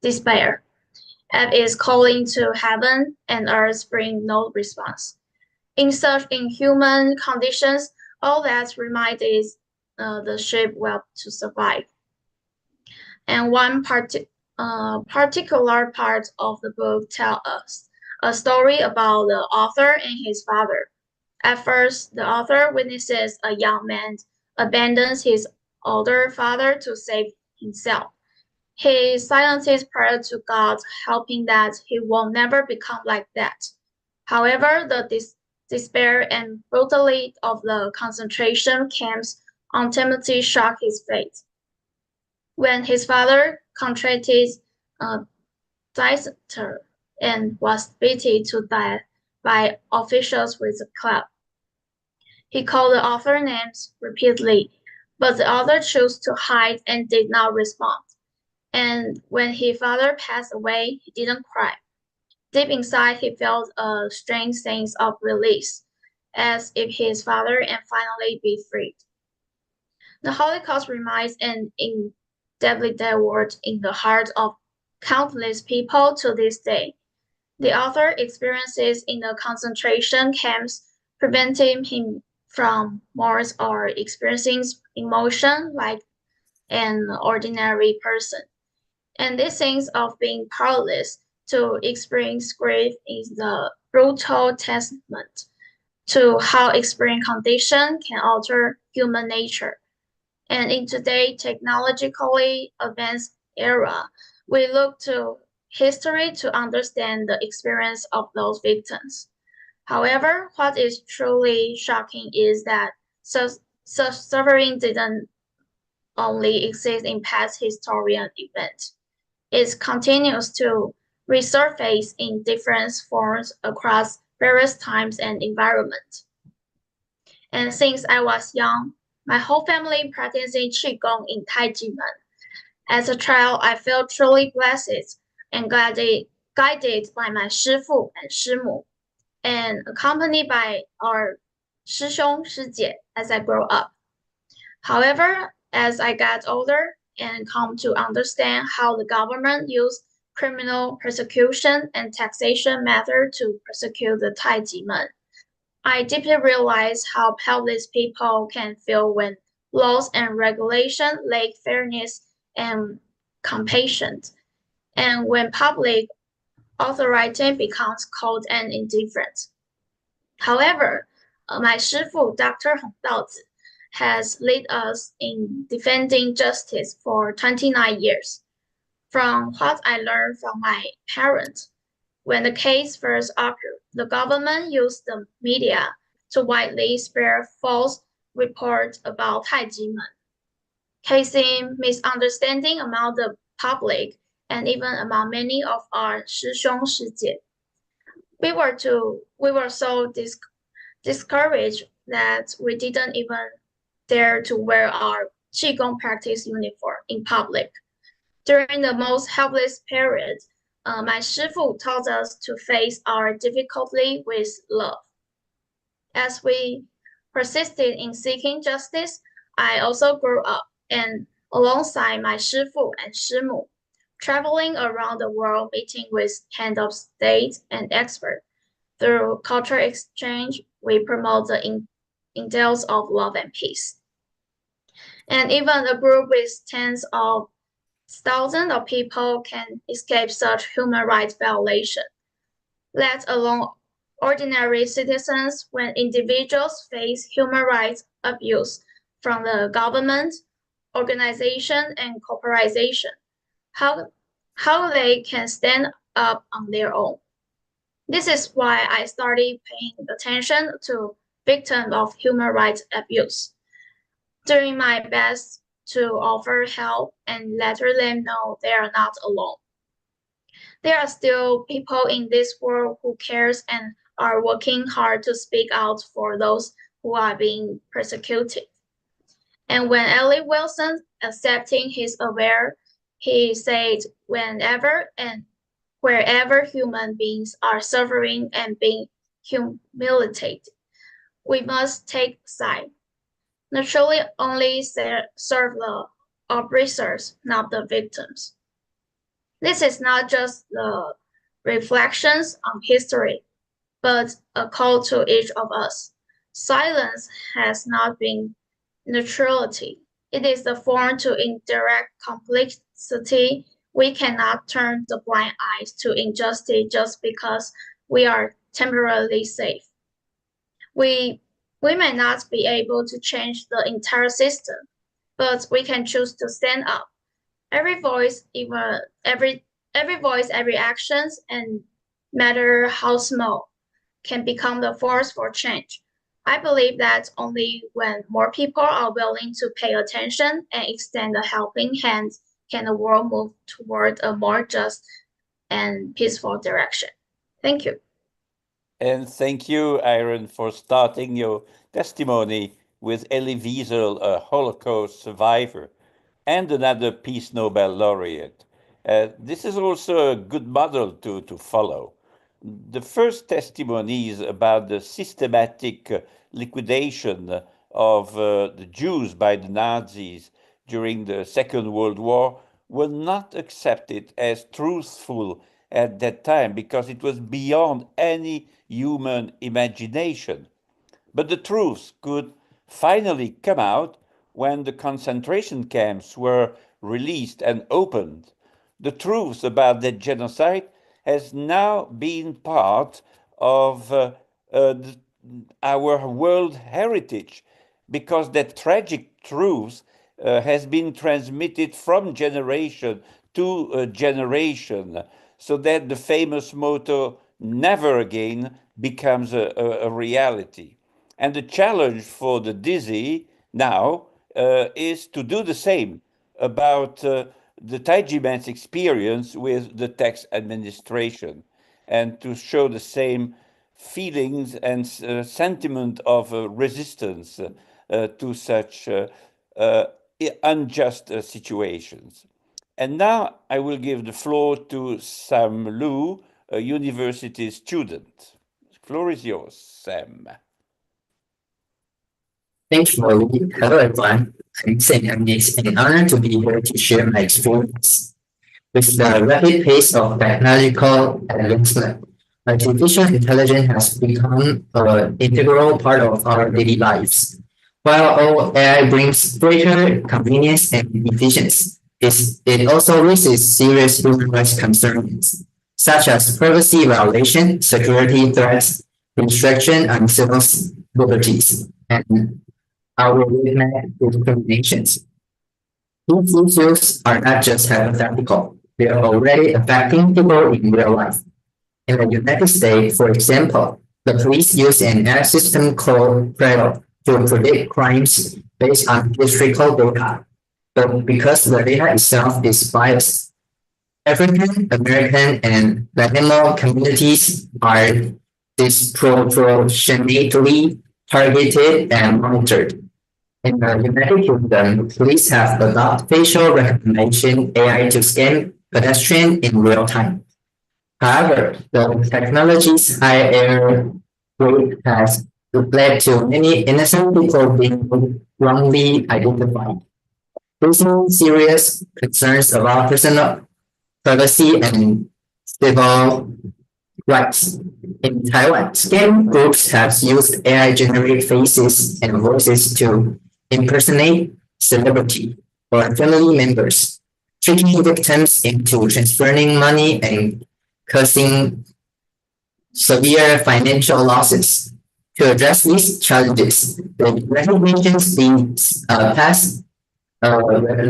despair. As is calling to heaven and earth bring no response. In such inhuman conditions, all that remains is the sheep will to survive. And one particular part of the book tells us a story about the author and his father. At first, the author witnesses a young man abandons his older father to save himself. He silences prayer to God, hoping that he will never become like that. However, the despair and brutality of the concentration camps ultimately shocked his fate. When his father contracted dysentery and was beaten to death by officials with a club, he called the author names repeatedly, but the author chose to hide and did not respond. And when his father passed away, he didn't cry. Deep inside, he felt a strange sense of release, as if his father and finally be freed. The Holocaust remains an indelible word in the heart of countless people to this day. The author experiences in the concentration camps preventing him from morals or experiencing emotion like an ordinary person. And this sense of being powerless to experience grief is the brutal testament to how extreme condition can alter human nature. And in today's technologically advanced era, we look to history to understand the experience of those victims. However, what is truly shocking is that such suffering didn't only exist in past historical events. It continues to resurface in different forms across various times and environments. And since I was young, my whole family practicing Qigong in Taiji-men. As a child, I felt truly blessed and guided by my 师父 and 师母, and accompanied by our 师兄师姐 as I grew up. However, as I got older and come to understand how the government used criminal persecution and taxation methods to persecute the Taiji-men, I deeply realized how helpless people can feel when laws and regulations lack fairness and compassion, and when public authority becomes cold and indifferent. However, my 师父, Dr. Hong Daozi, has led us in defending justice for 29 years. From what I learned from my parents, when the case first occurred, the government used the media to widely spread false reports about Taiji-men, causing misunderstanding among the public and even among many of our 师兄师姐. We were so discouraged that we didn't even dare to wear our Qigong practice uniform in public. During the most helpless period, my 师父 taught us to face our difficulty with love. As we persisted in seeking justice, I also grew up and alongside my 师父 and 师母, traveling around the world meeting with heads of state and experts. Through cultural exchange, we promote the ideals of love and peace. And even a group with tens of thousands of people can escape such human rights violation, let alone ordinary citizens. When individuals face human rights abuse from the government, organization, and corporation, how they can stand up on their own. This is why I started paying attention to victims of human rights abuse, doing my best to offer help and let them know they are not alone. There are still people in this world who cares and are working hard to speak out for those who are being persecuted. And when Ellie Wilson accepting his aware, he said, whenever and wherever human beings are suffering and being humiliated, we must take side. Naturally, only serve the oppressors, not the victims. This is not just the reflections on history, but a call to each of us. Silence has not been neutrality. It is the form to indirect complexity. We cannot turn the blind eyes to injustice just because we are temporarily safe. We may not be able to change the entire system, but we can choose to stand up. Every voice, every voice, every actions, and matter how small, can become the force for change. I believe that only when more people are willing to pay attention and extend a helping hand can the world move toward a more just and peaceful direction. Thank you. And thank you, Aaron, for starting your testimony with Elie Wiesel, a Holocaust survivor and another Peace Nobel laureate. This is also a good model to follow. The first testimonies about the systematic liquidation of the Jews by the Nazis during the Second World War were not accepted as truthful at that time because it was beyond any human imagination. But the truth could finally come out when the concentration camps were released and opened. The truth about that genocide has now been part of our world heritage because that tragic truth has been transmitted from generation to generation, so that the famous motto, never again, becomes a reality. And the challenge for the DISI now is to do the same about the Taijiman's experience with the tax administration and to show the same feelings and sentiment of resistance to such unjust situations. And now I will give the floor to Sam Liu, a university student. The floor is yours, Sam. Thank you, Molly. Hello, everyone. I'm Sam, and it's an honor to be here to share my experience. With the rapid pace of technological advancement, artificial intelligence has become an integral part of our daily lives. While AI brings greater convenience and efficiency, it also raises serious human rights concerns, such as privacy violation, security threats, restriction on civil liberties, and algorithmic discriminations. These issues are not just hypothetical, they are already affecting people in real life. In the United States, for example, the police use an AI system called Cradle to predict crimes based on historical data. But because the data itself is biased, African American and Latino communities are disproportionately targeted and monitored. In the United Kingdom, police have adopted facial recognition AI to scan pedestrians in real time. However, the technology's high error rate has led to many innocent people being wrongly identified, raising serious concerns about personal privacy and civil rights. In Taiwan, scam groups have used AI-generated faces and voices to impersonate celebrity or family members, tricking victims into transferring money and causing severe financial losses. To address these challenges, the United Nations passed a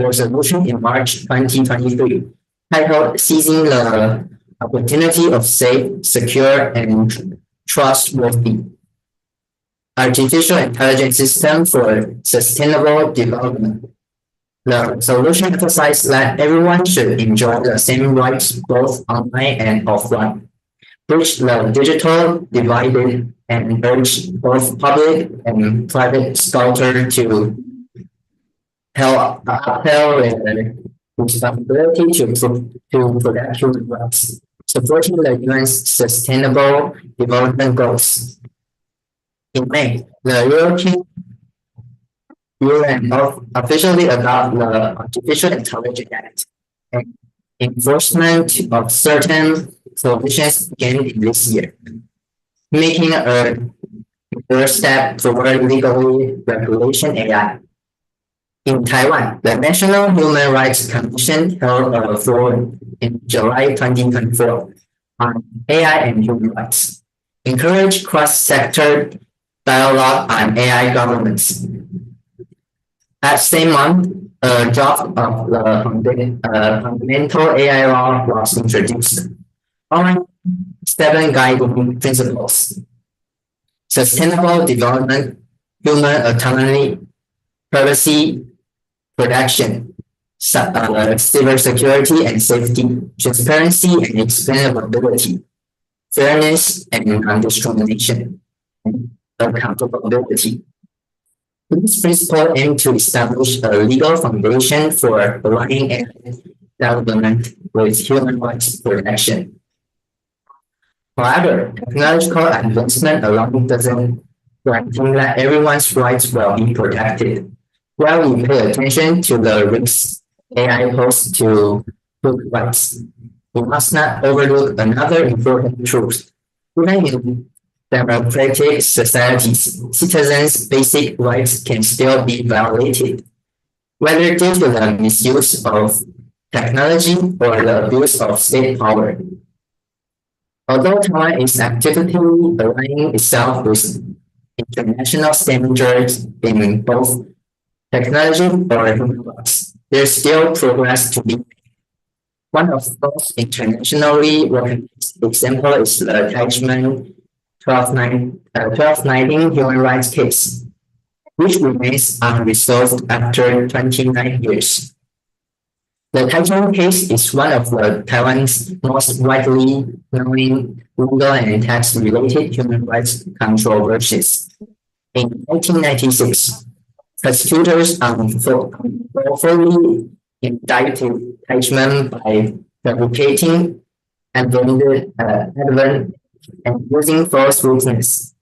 resolution in March 2023 titled Seizing the Opportunity of Safe, Secure, and Trustworthy Artificial Intelligence System for Sustainable Development. The solution emphasizes that everyone should enjoy the same rights both online and offline, bridge the digital divide, and urge both public and private sector to upheld their responsibility to protect human rights, supporting the UN's Sustainable Development Goals. In May, the European Union officially adopted the Artificial Intelligence Act, and enforcement of certain provisions began in this year, making a first step toward legally regulation AI. In Taiwan, the National Human Rights Commission held a forum in July 2024 on AI and human rights, encourage cross-sector dialogue on AI governance. That same month, a draft of the fundamental AI law was introduced, following 7 guiding principles: sustainable development, human autonomy, privacy, protection, cybersecurity and safety, transparency and explainability, fairness and non-discrimination, and accountability. These principles aim to establish a legal foundation for aligning AI development with human rights protection. However, technological advancement alone doesn't guarantee that everyone's rights will be protected. While we pay attention to the risks AI poses to human rights, we must not overlook another important truth. Even in democratic societies, citizens' basic rights can still be violated, whether due to the misuse of technology or the abuse of state power. Although Taiwan is actively aligning itself with international standards in both technology or human rights, there's still progress to be made. One of those internationally recognized examples is the Taichman 1219 human rights case, which remains unresolved after 29 years. The Taichman case is one of Taiwan's most widely known legal and tax-related human rights controversies. In 1996, prosecutors unlawfully indicted Taichman by fabricating evidence and using false witness.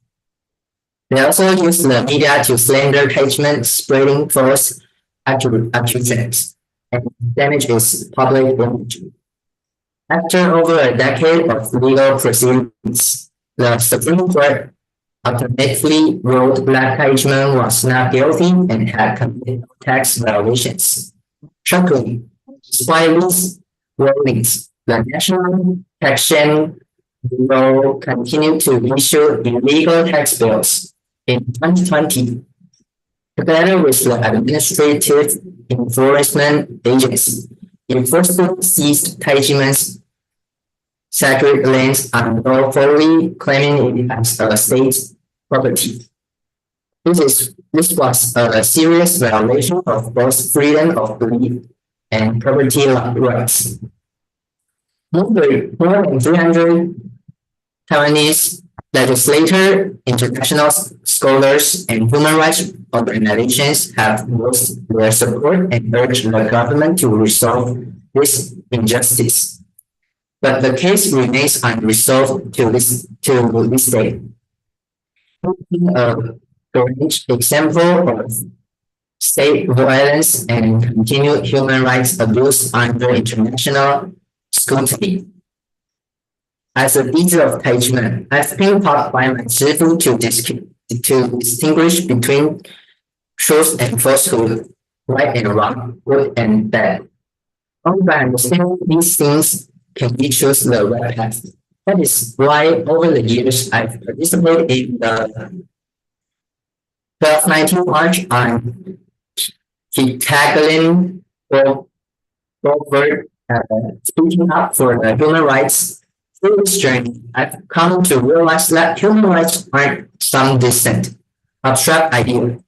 They also used the media to slander Taichman, spreading false accusations and damage its public image. After over a decade of legal proceedings, the Supreme Court ultimately ruled that Taichman was not guilty and had committed tax violations. Shockingly, despite these rulings, the National Taxation Bureau continued to issue illegal tax bills. In 2020, together with the Administrative Enforcement Agency, enforcement seized Taichman's sacred lands unlawfully, claiming it as a state property. This was a serious violation of both freedom of belief and property rights. More than 300 Taiwanese legislators, international scholars, and human rights organizations have voiced their support and urged the government to resolve this injustice. But the case remains unresolved to this day. A great example of state violence and continued human rights abuse under international scrutiny. As a teacher of Taichman, I've been taught by my Shifu to distinguish between truth and falsehood, right and wrong, good and bad. Only by understanding these things can we choose the right path. That is why over the years I've participated in the 1219 March on tackling speaking up for the human rights. Through this journey, I've come to realize that human rights aren't some distant, abstract idea.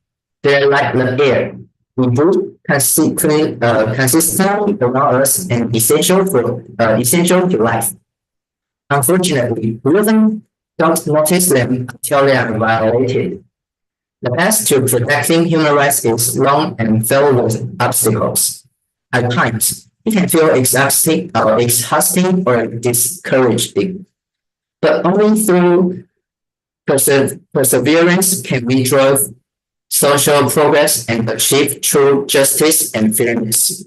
They're like the air. We breathe consistently around us and essential to life. Unfortunately, we often don't notice them until they are violated. The path to protecting human rights is long and filled with obstacles. At times, it can feel exhausting or discouraging. But only through perseverance can we drive social progress and achieve true justice and fairness.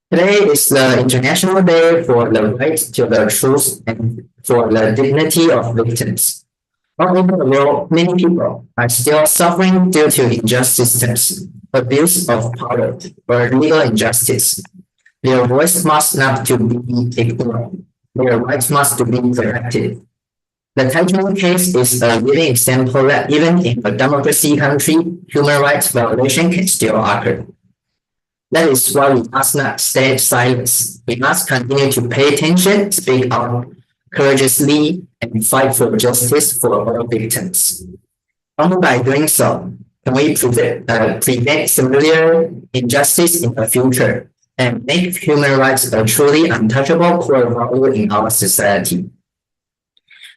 Today is the International Day for the Right to the Truth and for the Dignity of Victims. All over the world, many people are still suffering due to injustices, abuse of power, or legal injustice. Their voice must not to be ignored. Their rights must be protected. The Taiwan case is a living example that even in a democracy country, human rights violation can still occur. That is why we must not stay silent. We must continue to pay attention, speak up courageously, and fight for justice for all victims. Only by doing so can we prevent similar injustice in the future and make human rights a truly untouchable core value in our society.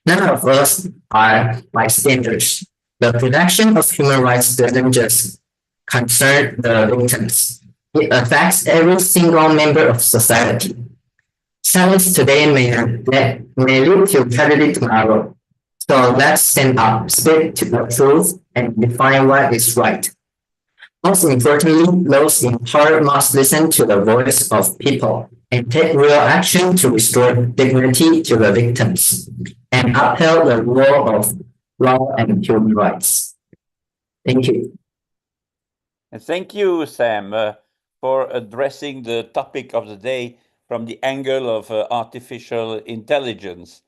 None of us are bystanders. The protection of human rights doesn't just concern the victims. It affects every single member of society. Silence today may lead to tragedy tomorrow. So let's stand up, speak to the truth, and define what is right. Most importantly, those in power must listen to the voice of people and take real action to restore dignity to the victims and upheld the rule of law and human rights. Thank you. And thank you, Sam, for addressing the topic of the day from the angle of artificial intelligence.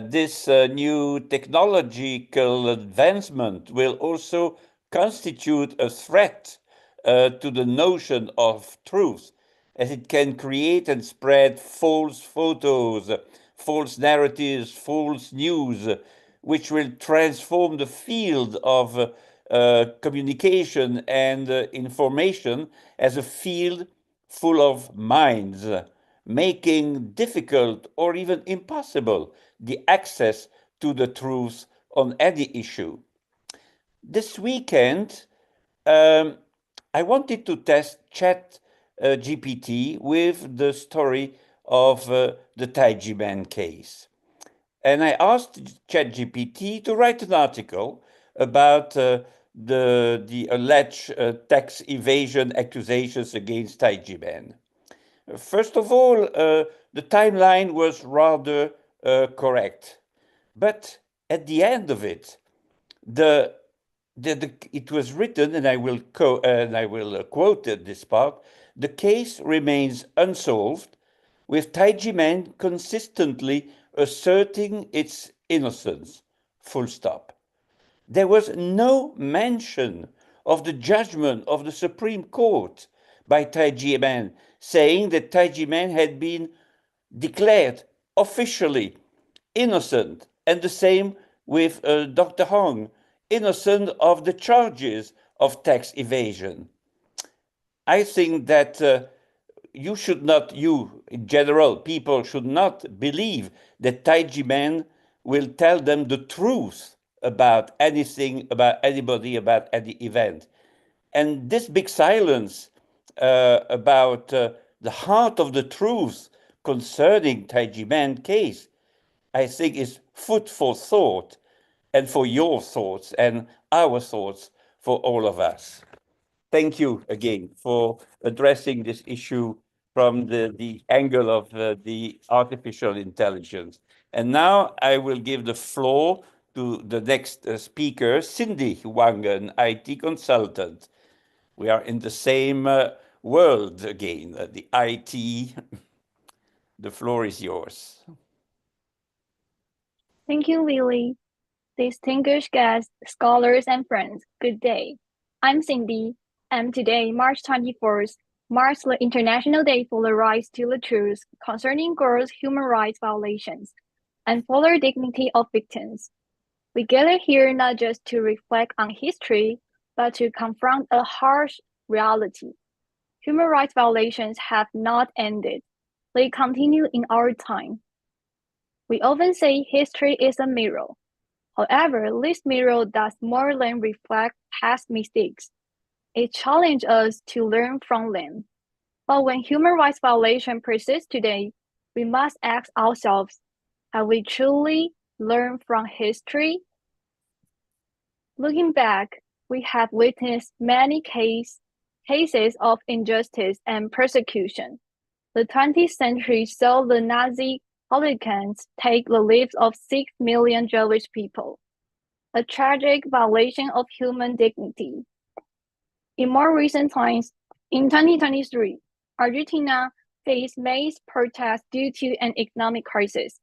This new technological advancement will also constitute a threat to the notion of truth, as it can create and spread false photos, false narratives, false news, which will transform the field of communication and information as a field full of minds, making difficult or even impossible the access to the truth on any issue. This weekend, I wanted to test Chat GPT with the story of the Taiji Man case. And I asked ChatGPT to write an article about the alleged tax evasion accusations against Taiji Man. First of all, the timeline was rather correct. But at the end of it, it was written, and I will quote this part, the case remains unsolved, with Taiji Man consistently asserting its innocence, full stop. There was no mention of the judgment of the Supreme Court by Taiji Man, saying that Taiji Man had been declared officially innocent, and the same with Dr. Hong, innocent of the charges of tax evasion. I think that you in general, people should not believe that Taiji Man will tell them the truth about anything, about anybody, about any event. And this big silence about the heart of the truth concerning Taiji Man case, I think is food for thought, and for your thoughts and our thoughts for all of us. Thank you again for addressing this issue from the angle of the artificial intelligence. And now I will give the floor to the next speaker, Cindy Wang, an IT consultant. We are in the same world again, the IT. The floor is yours. Thank you, Lily. Distinguished guests, scholars, and friends, good day. I'm Cindy, and today, March 24th, marks the International Day for the Right to the Truth concerning girls' human rights violations and for the dignity of victims. We gather here not just to reflect on history, but to confront a harsh reality. Human rights violations have not ended. They continue in our time. We often say history is a mirror. However, this mirror does more than reflect past mistakes. It challenges us to learn from them. But when human rights violations persist today, we must ask ourselves, have we truly learned from history? Looking back, we have witnessed many cases of injustice and persecution. The 20th century saw the Nazi hooligans take the lives of 6 million Jewish people, a tragic violation of human dignity. In more recent times, in 2023, Argentina faced mass protests due to an economic crisis.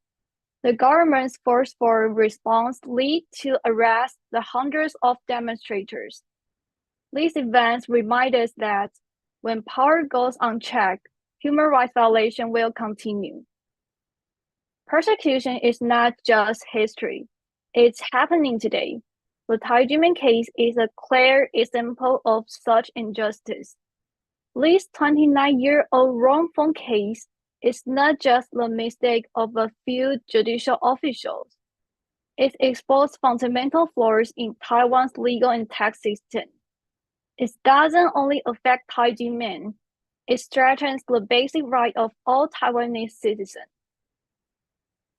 The government's forceful response led to arrest the hundreds of demonstrators. These events remind us that when power goes unchecked, human rights violation will continue. Persecution is not just history, it's happening today. The Thai Jimin case is a clear example of such injustice. This 29-year-old wrongful case is not just the mistake of a few judicial officials. It exposed fundamental flaws in Taiwan's legal and tax system. It doesn't only affect Thai Jimin, it threatens the basic right of all Taiwanese citizens.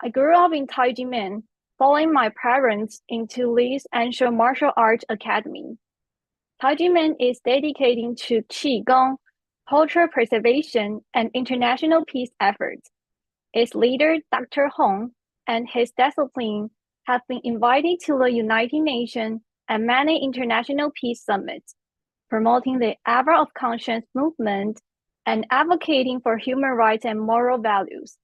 I grew up in Thai Jimin, following my parents into Lee's ancient martial arts academy. Thai Jimin is dedicated to Qigong, cultural preservation, and international peace efforts. Its leader, Dr. Hong, and his discipline have been invited to the United Nations and many international peace summits, promoting the Hour of Conscience movement and advocating for human rights and moral values.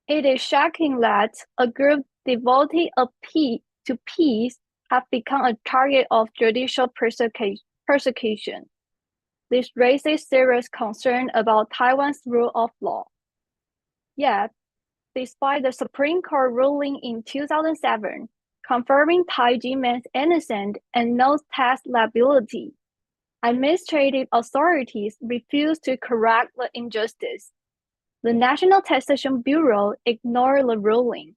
It is shocking that a group devoted to peace have become a target of judicial persecution. This raises serious concern about Taiwan's rule of law. Yet, despite the Supreme Court ruling in 2007, confirming Thai Jimin's innocence and no tax liability, administrative authorities refused to correct the injustice. The National Taxation Bureau ignored the ruling.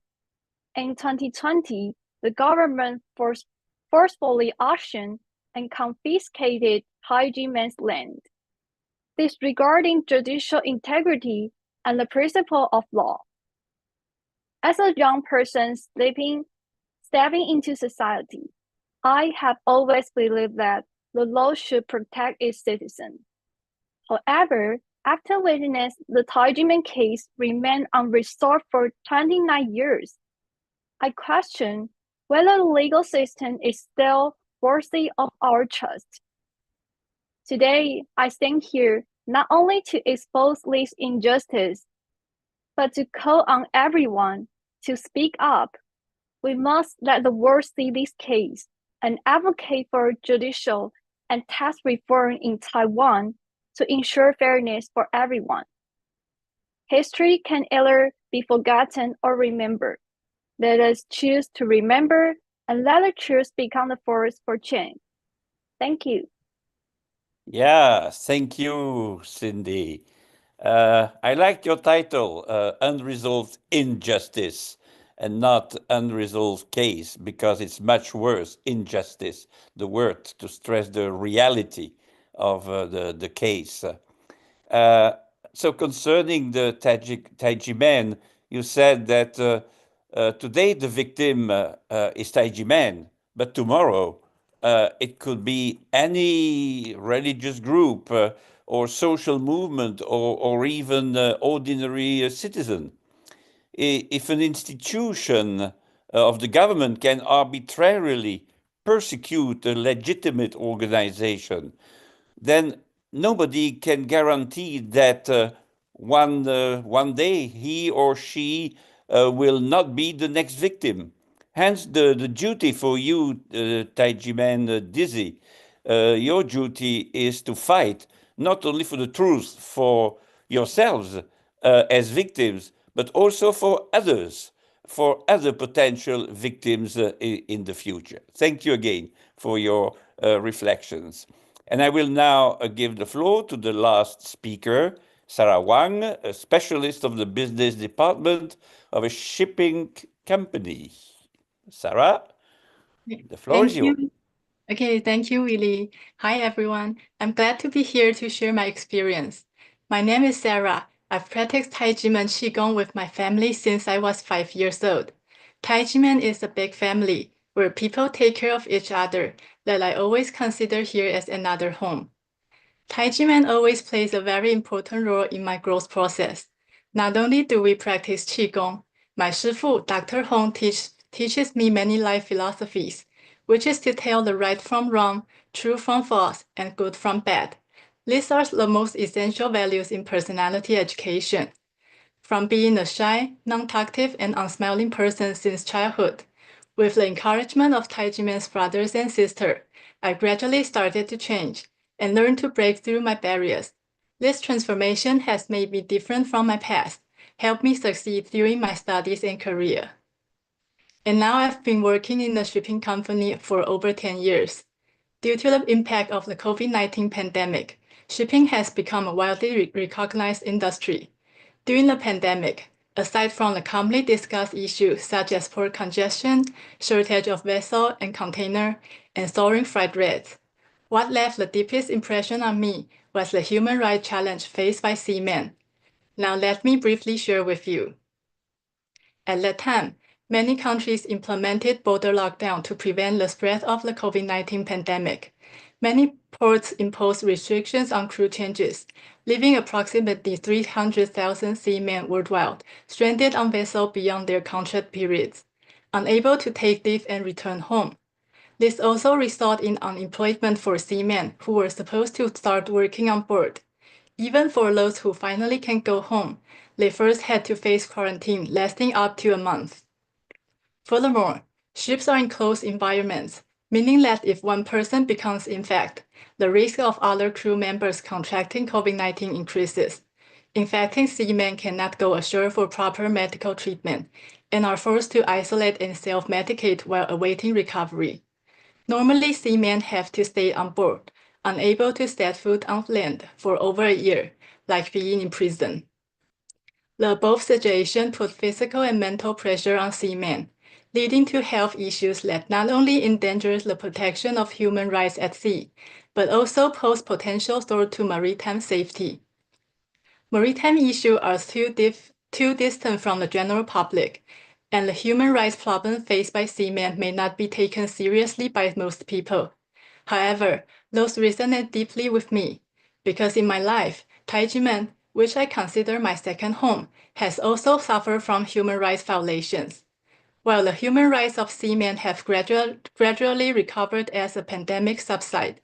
In 2020, the government forcefully auctioned and confiscated Thai Jimin's land, disregarding judicial integrity and the principle of law. As a young person stepping into society, I have always believed that the law should protect its citizens. However, after witnessing the Thai Jimin case remain unresolved for 29 years, I question whether the legal system is still worthy of our trust. Today, I stand here not only to expose this injustice, but to call on everyone to speak up. We must let the world see this case and advocate for judicial and tax reform in Taiwan to ensure fairness for everyone. History can either be forgotten or remembered. Let us choose to remember and let the truth become the force for change. Thank you. Yeah, thank you, Cindy. I like your title, Unresolved Injustice, and not Unresolved Case, because it's much worse, injustice, the word to stress the reality of the case. So concerning the Thai Jimin, you said that today the victim is Thai Jimin, but tomorrow it could be any religious group or social movement or even ordinary citizen. If an institution of the government can arbitrarily persecute a legitimate organization, then nobody can guarantee that one day he or she will not be the next victim. Hence, the duty for you, Thai Jimin Dizzy, your duty is to fight not only for the truth for yourselves as victims, but also for others, for other potential victims in the future. Thank you again for your reflections. And I will now give the floor to the last speaker, Sarah Wang, a specialist of the business department of a shipping company. Sarah, the floor is yours. Okay, thank you, Willie. Hi, everyone. I'm glad to be here to share my experience. My name is Sarah. I've practiced Tai Jimen Qigong with my family since I was 5 years old. Tai Jimen is a big family where people take care of each other that I always consider here as another home. Tai Jimen always plays a very important role in my growth process. Not only do we practice Qigong, my Shifu, Dr. Hong, teaches me many life philosophies, which is to tell the right from wrong, true from false, and good from bad. These are the most essential values in personality education. from being a shy, non-talkative, and unsmiling person since childhood. With the encouragement of Taijiman's brothers and sisters, I gradually started to change and learned to break through my barriers. This transformation has made me different from my past, helped me succeed during my studies and career. And now I've been working in a shipping company for over 10 years. Due to the impact of the COVID-19 pandemic, shipping has become a widely recognized industry. During the pandemic, aside from the commonly discussed issues such as port congestion, shortage of vessel and container, and soaring freight rates, what left the deepest impression on me was the human rights challenge faced by seamen. Now let me briefly share with you. At that time, many countries implemented border lockdown to prevent the spread of the COVID-19 pandemic. Many ports imposed restrictions on crew changes, leaving approximately 300,000 seamen worldwide stranded on vessels beyond their contract periods, unable to take leave and return home. This also resulted in unemployment for seamen who were supposed to start working on board. Even for those who finally can go home, they first had to face quarantine lasting up to a month. Furthermore, ships are in closed environments, meaning that if one person becomes infected, the risk of other crew members contracting COVID-19 increases. Infected seamen cannot go ashore for proper medical treatment and are forced to isolate and self-medicate while awaiting recovery. Normally, seamen have to stay on board, unable to set foot on land for over a year, like being in prison. The above situation put physical and mental pressure on seamen, leading to health issues that not only endanger the protection of human rights at sea, but also pose potential threat to maritime safety. Maritime issues are too distant from the general public, and the human rights problem faced by seamen may not be taken seriously by most people. However, those resonate deeply with me, because in my life, Taijiman, which I consider my second home, has also suffered from human rights violations. While the human rights of seamen have gradually recovered as the pandemic subsides,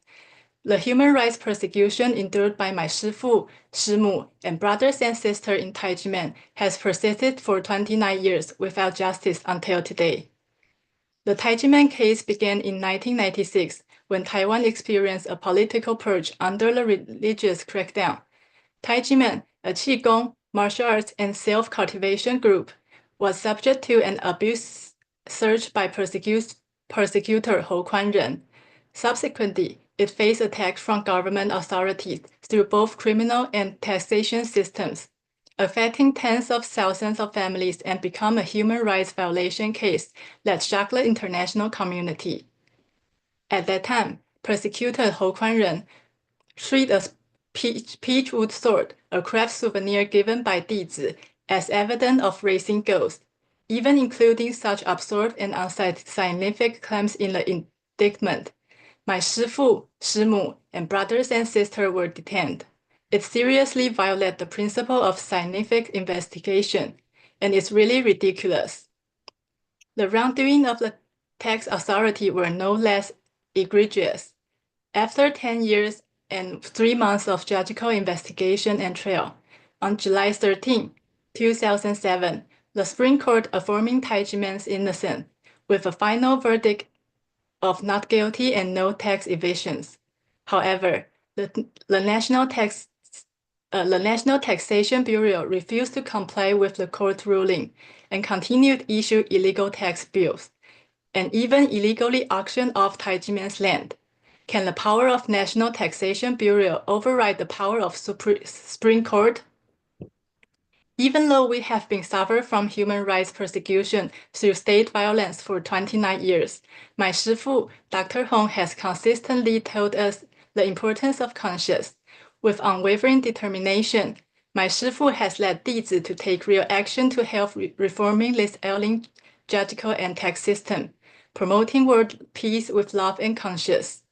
the human rights persecution endured by my 师父, 师母, and brothers and sisters in Taijiman has persisted for 29 years without justice until today. The Taijiman case began in 1996 when Taiwan experienced a political purge under the religious crackdown. Taijiman, a Qigong, martial arts, and self-cultivation group, was subject to an abuse surge by persecutor Hou Kuan-ren. Subsequently, it faced attacks from government authorities through both criminal and taxation systems, affecting tens of thousands of families and become a human rights violation case that shocked the international community. At that time, persecutor Hou Kuan-ren treated a peachwood sword, a craft souvenir given by Dizi, as evidence of raising ghosts, even including such absurd and unscientific claims in the indictment. My 师父, 师母, and brothers and sisters were detained. It seriously violated the principle of scientific investigation, and it's really ridiculous. The wrongdoing of the tax authority were no less egregious. After 10 years and 3 months of judicial investigation and trial, on July 13, 2007, the Supreme Court affirming Taijiman's innocence with a final verdict of not guilty and no tax evasions. However, the National Taxation Bureau refused to comply with the court ruling and continued to issue illegal tax bills, and even illegally auctioned off Taijiman's land. Can the power of National Taxation Bureau override the power of Supreme Court? Even though we have been suffering from human rights persecution through state violence for 29 years, my 师父, Dr. Hong, has consistently told us the importance of conscience. With unwavering determination, my 师父 has led Dizi to take real action to help reforming this ailing judicial and tax system, promoting world peace with love and conscience.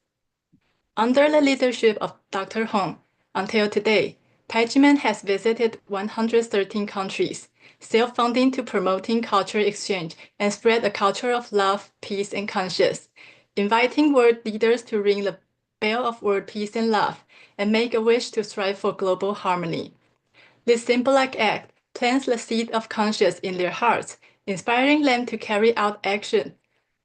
Under the leadership of Dr. Hong, until today, Taijiman has visited 113 countries, self-funding to promoting cultural exchange and spread a culture of love, peace, and conscience, inviting world leaders to ring the bell of world peace and love, and make a wish to strive for global harmony. This symbolic act plants the seed of conscience in their hearts, inspiring them to carry out action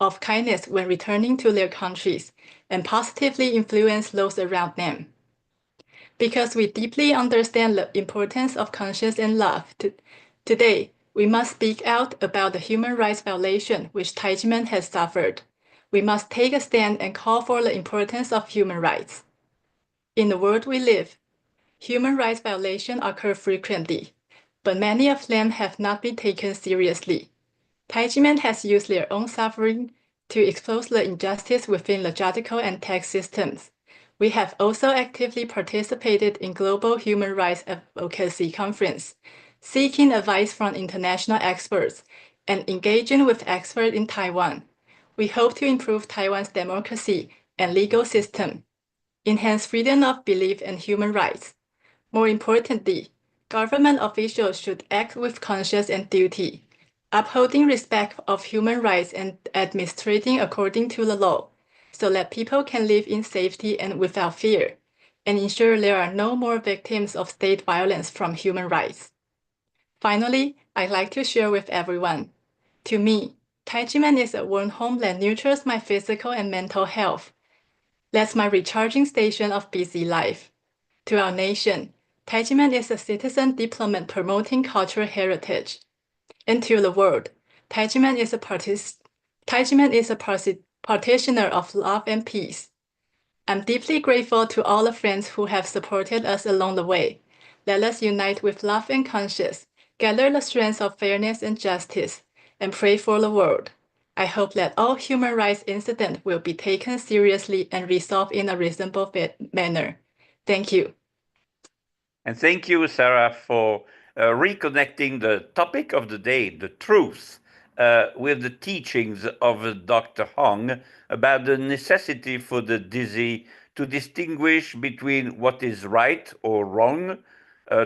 of kindness when returning to their countries and positively influence those around them. Because we deeply understand the importance of conscience and love, today we must speak out about the human rights violation which Taijimen has suffered. We must take a stand and call for the importance of human rights. In the world we live, human rights violations occur frequently, but many of them have not been taken seriously. Taijimen has used their own suffering to expose the injustice within the judicial and tax systems. We have also actively participated in global human rights advocacy conference, seeking advice from international experts and engaging with experts in Taiwan. We hope to improve Taiwan's democracy and legal system, enhance freedom of belief and human rights. More importantly, government officials should act with conscience and duty, upholding respect of human rights and administrating according to the law, so that people can live in safety and without fear, and ensure there are no more victims of state violence from human rights. Finally, I'd like to share with everyone. To me, Taijimen is a warm home that nurtures my physical and mental health. That's my recharging station of busy life. To our nation, Taijimen is a citizen diplomat promoting cultural heritage. And to the world, Taijimen is a practitioner of love and peace. I'm deeply grateful to all the friends who have supported us along the way. Let us unite with love and conscience, gather the strength of fairness and justice, and pray for the world. I hope that all human rights incidents will be taken seriously and resolved in a reasonable manner. Thank you. And thank you, Sarah, for reconnecting the topic of the day, the truth, with the teachings of Dr. Hong about the necessity for the dizzy to distinguish between what is right or wrong,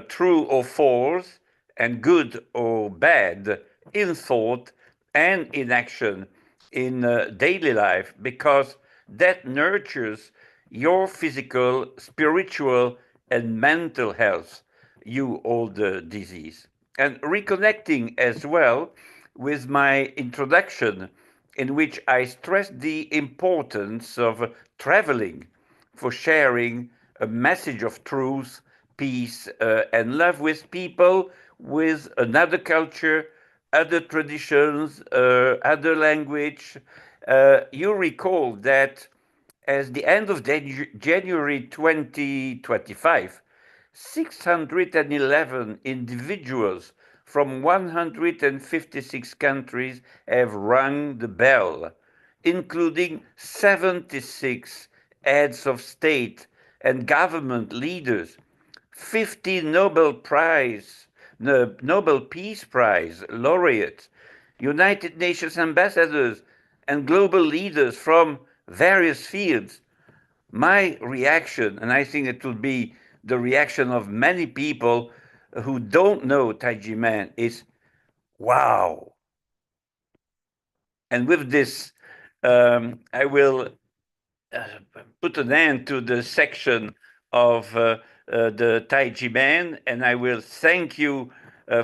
true or false, and good or bad in thought and in action in daily life, because that nurtures your physical, spiritual, and mental health, you old disease. And reconnecting as well with my introduction, in which I stressed the importance of traveling for sharing a message of truth, peace, and love with people with another culture, other traditions, other language. You recall that as the end of January 2025, 611 individuals from 156 countries have rung the bell, including 76 heads of state and government leaders, 50 Nobel Peace Prize laureates, United Nations ambassadors, and global leaders from various fields. My reaction, and I think it will be the reaction of many people who don't know Taijimen, is wow. And with this, I will put an end to the section of the Taijimen, and I will thank you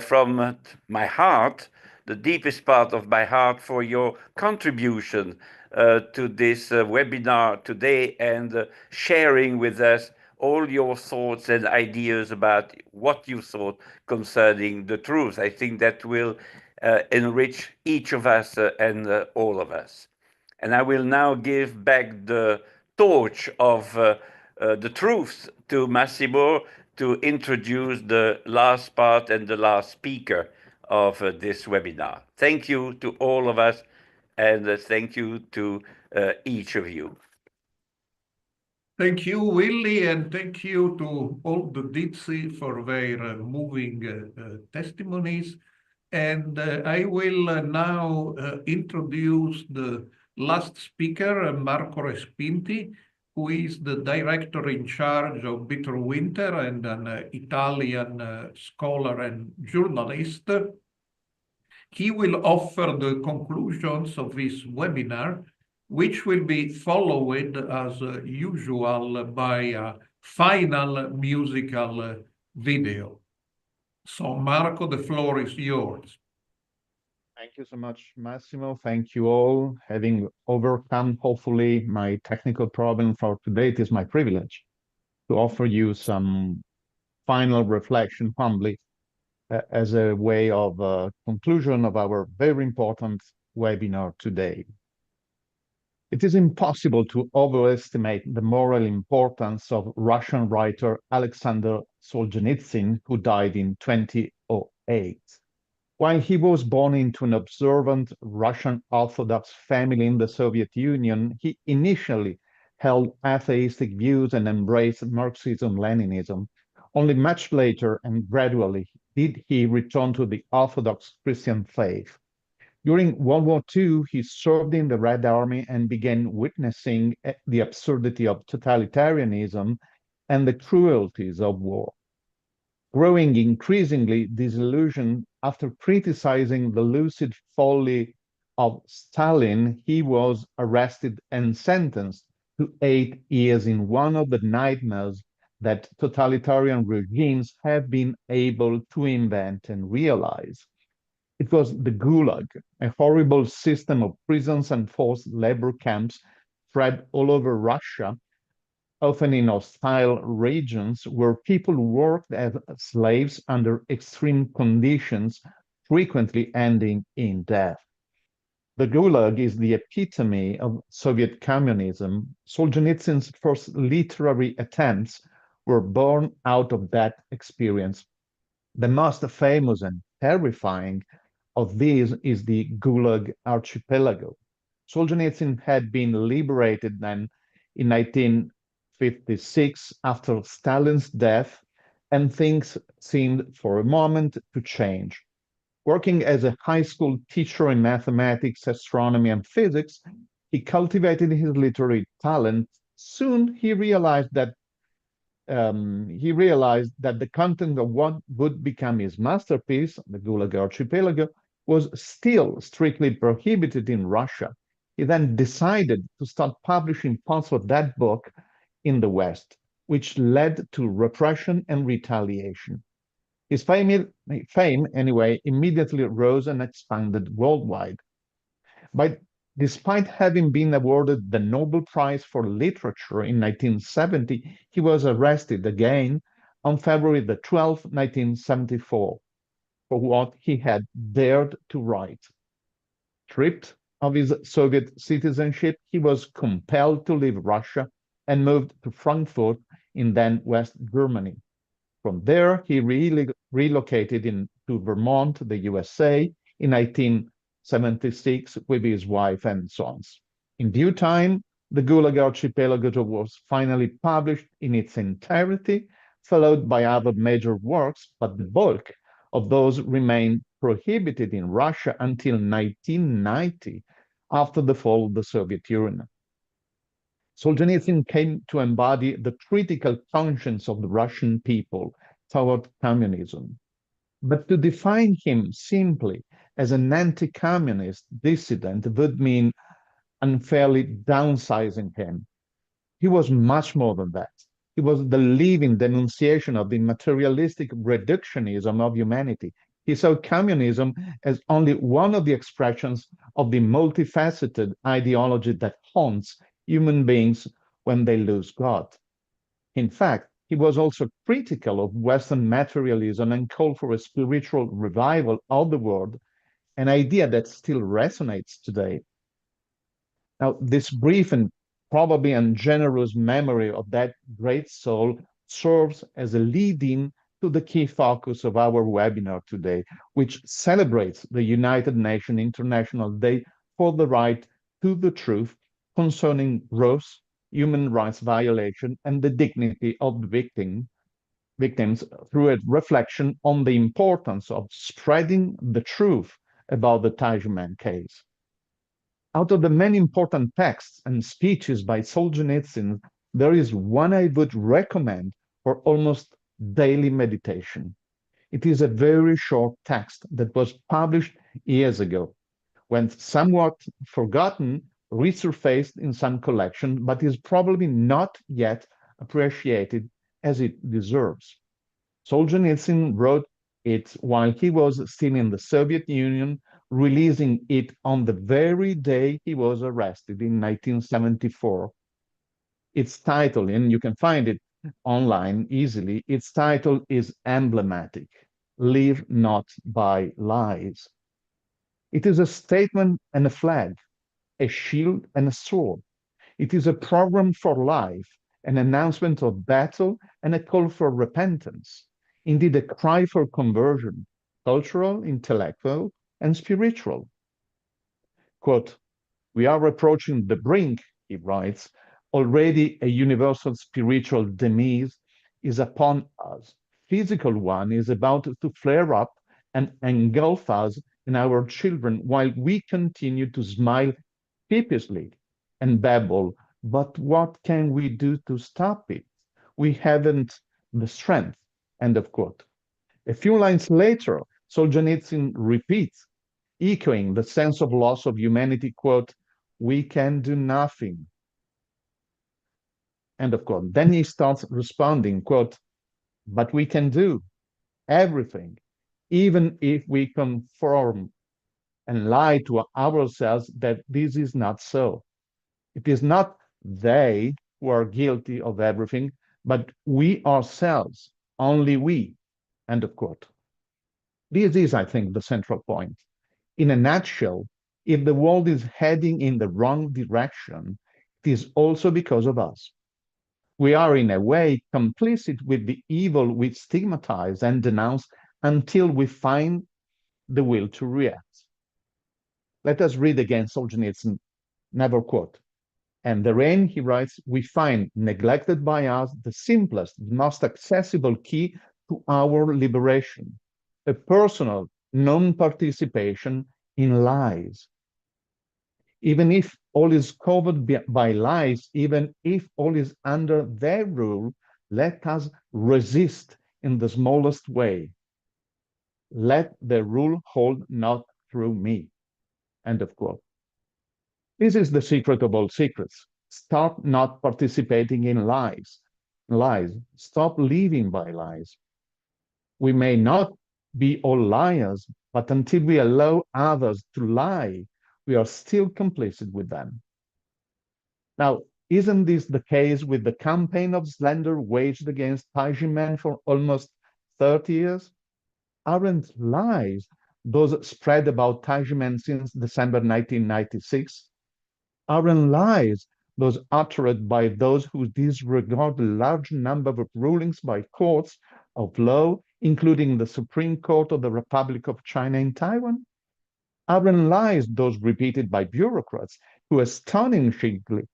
from my heart, the deepest part of my heart, for your contribution to this webinar today and sharing with us all your thoughts and ideas about what you thought concerning the truth. I think that will enrich each of us and all of us. And I will now give back the torch of the truth to Massimo to introduce the last part and the last speaker of this webinar. Thank you to all of us, and thank you to each of you. Thank you, Willie, and thank you to all the DITSI for their moving testimonies. And I will now introduce the last speaker, Marco Respinti, who is the director in charge of Bitter Winter and an Italian scholar and journalist. He will offer the conclusions of this webinar, which will be followed as usual by a final musical video. So, Marco, the floor is yours. Thank you so much, Massimo. Thank you all. Having overcome, hopefully, my technical problem for today, it is my privilege to offer you some final reflection humbly as a way of conclusion of our very important webinar today. It is impossible to overestimate the moral importance of Russian writer Alexander Solzhenitsyn, who died in 2008. While he was born into an observant Russian Orthodox family in the Soviet Union, he initially held atheistic views and embraced Marxism-Leninism. Only much later and gradually did he return to the Orthodox Christian faith. During World War II, he served in the Red Army and began witnessing the absurdity of totalitarianism and the cruelties of war. Growing increasingly disillusioned after criticizing the lucid folly of Stalin, he was arrested and sentenced to 8 years in one of the nightmares that totalitarian regimes have been able to invent and realize. It was the Gulag, a horrible system of prisons and forced labor camps spread all over Russia, often in hostile regions where people worked as slaves under extreme conditions, frequently ending in death. The Gulag is the epitome of Soviet communism. Solzhenitsyn's first literary attempts were born out of that experience. The most famous and terrifying of these is the Gulag archipelago. Solzhenitsyn had been liberated then in 1956 after Stalin's death, and things seemed for a moment to change. Working as a high school teacher in mathematics, astronomy, and physics, he cultivated his literary talent. Soon he realized that the content of what would become his masterpiece, the Gulag Archipelago, was still strictly prohibited in Russia. He then decided to start publishing parts of that book in the West, which led to repression and retaliation. His fame anyway, immediately rose and expanded worldwide. But despite having been awarded the Nobel Prize for Literature in 1970, he was arrested again on February the 12th, 1974, for what he had dared to write. Stripped of his Soviet citizenship, he was compelled to leave Russia and moved to Frankfurt in then West Germany. From there, he relocated to Vermont, the USA, in 1976 with his wife and sons. In due time, the Gulag Archipelago was finally published in its entirety, followed by other major works, but the bulk of those remained prohibited in Russia until 1990, after the fall of the Soviet Union. Solzhenitsyn came to embody the critical conscience of the Russian people toward communism. But to define him simply as an anti-communist dissident would mean unfairly downsizing him. He was much more than that. He was the living denunciation of the materialistic reductionism of humanity. He saw communism as only one of the expressions of the multifaceted ideology that haunts human beings when they lose God. In fact, he was also critical of Western materialism and called for a spiritual revival of the world, an idea that still resonates today. Now, this brief and probably ungenerous memory of that great soul serves as a lead-in to the key focus of our webinar today, which celebrates the United Nations International Day for the Right to the Truth concerning gross human rights violation and the dignity of the victims through a reflection on the importance of spreading the truth about the Tajuman case. Out of the many important texts and speeches by Solzhenitsyn, there is one I would recommend for almost daily meditation. It is a very short text that was published years ago, when somewhat forgotten, resurfaced in some collection, but is probably not yet appreciated as it deserves. Solzhenitsyn wrote it while he was still in the Soviet Union, releasing it on the very day he was arrested in 1974. Its title, and you can find it online easily, its title is emblematic: Live Not by Lies. It is a statement and a flag, a shield and a sword. It is a program for life, an announcement of battle, and a call for repentance. Indeed, a cry for conversion, cultural, intellectual, and spiritual. Quote, "We are approaching the brink," he writes. "Already a universal spiritual demise is upon us. Physical one is about to flare up and engulf us and our children while we continue to smile sheepishly and babble. But what can we do to stop it? We haven't the strength." End of quote. A few lines later, Solzhenitsyn repeats, echoing the sense of loss of humanity, quote, "We can do nothing." End of quote. Then he starts responding, quote, "But we can do everything, even if we conform and lie to ourselves that this is not so. It is not they who are guilty of everything, but we ourselves, only we." End of quote. This is, I think, the central point. In a nutshell, if the world is heading in the wrong direction, it is also because of us. We are, in a way, complicit with the evil we stigmatize and denounce until we find the will to react. Let us read again Solzhenitsyn, never quote. "And therein," he writes, "we find neglected by us the simplest, most accessible key to our liberation, a personal non-participation in lies. Even if all is covered by lies, even if all is under their rule, let us resist in the smallest way. Let the rule hold not through me." End of quote. This is the secret of all secrets. Start not participating in lies. Stop living by lies. We may not be all liars, but until we allow others to lie, we are still complicit with them. Now, isn't this the case with the campaign of slander waged against Taiji men for almost 30 years? Aren't lies those spread about Taiji men since December 1996? Aren't lies those uttered by those who disregard a large number of rulings by courts of law, including the Supreme Court of the Republic of China in Taiwan? Aren't lies those repeated by bureaucrats who astonishingly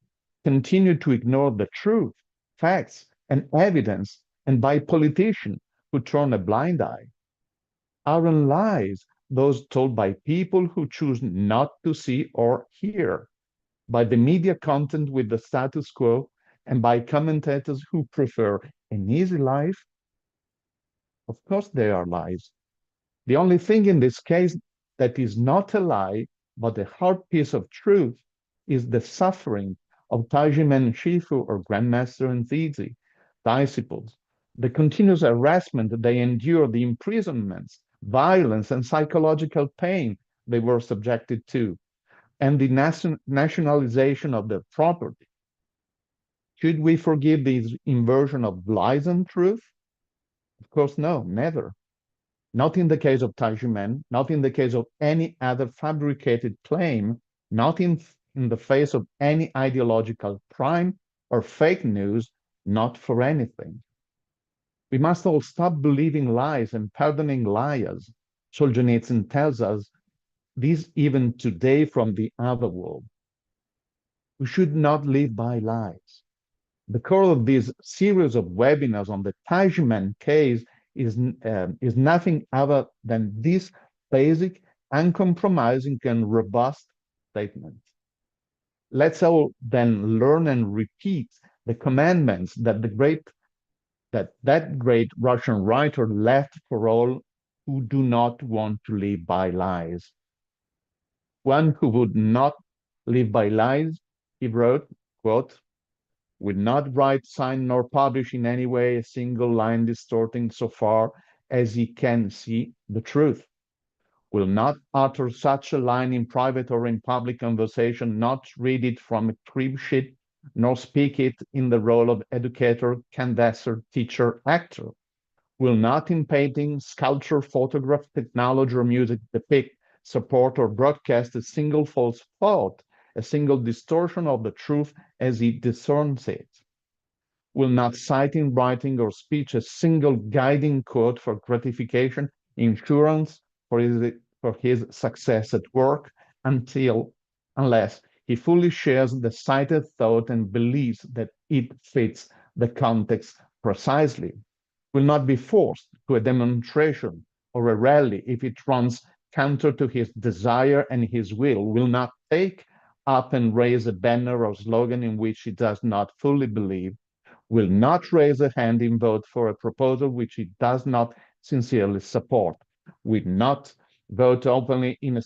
continue to ignore the truth, facts, and evidence, and by politicians who turn a blind eye? Aren't lies those told by people who choose not to see or hear, by the media content with the status quo, and by commentators who prefer an easy life? Of course they are lies. The only thing in this case that is not a lie, but a hard piece of truth, is the suffering of Taiji men Shifu or Grandmaster and Zizi, disciples, the continuous harassment they endure, the imprisonments, violence, and psychological pain they were subjected to, and the nationalization of their property. Should we forgive this inversion of lies and truth? Of course, no, never. Not in the case of Taiji men, not in the case of any other fabricated claim, not in the face of any ideological crime or fake news, not for anything. We must all stop believing lies and pardoning liars. Solzhenitsyn tells us this even today from the other world. We should not live by lies. The core of this series of webinars on the Taiji men case is nothing other than this basic, uncompromising, and robust statement. Let's all then learn and repeat the commandments that that great Russian writer left for all who do not want to live by lies. One who would not live by lies, he wrote, quote, "would not write, sign, nor publish in any way a single line distorting so far as he can see the truth, will not utter such a line in private or in public conversation, not read it from a crib sheet, nor speak it in the role of educator, canvasser, teacher, actor, will not in painting, sculpture, photograph, technology, or music depict, support, or broadcast a single false thought, a single distortion of the truth as he discerns it, will not cite in writing or speech a single guiding quote for gratification, insurance, for his success at work, unless he fully shares the cited thought and believes that it fits the context precisely, will not be forced to a demonstration or a rally if it runs counter to his desire and his will not take up and raise a banner or slogan in which he does not fully believe, will not raise a hand in vote for a proposal which he does not sincerely support, will not vote openly in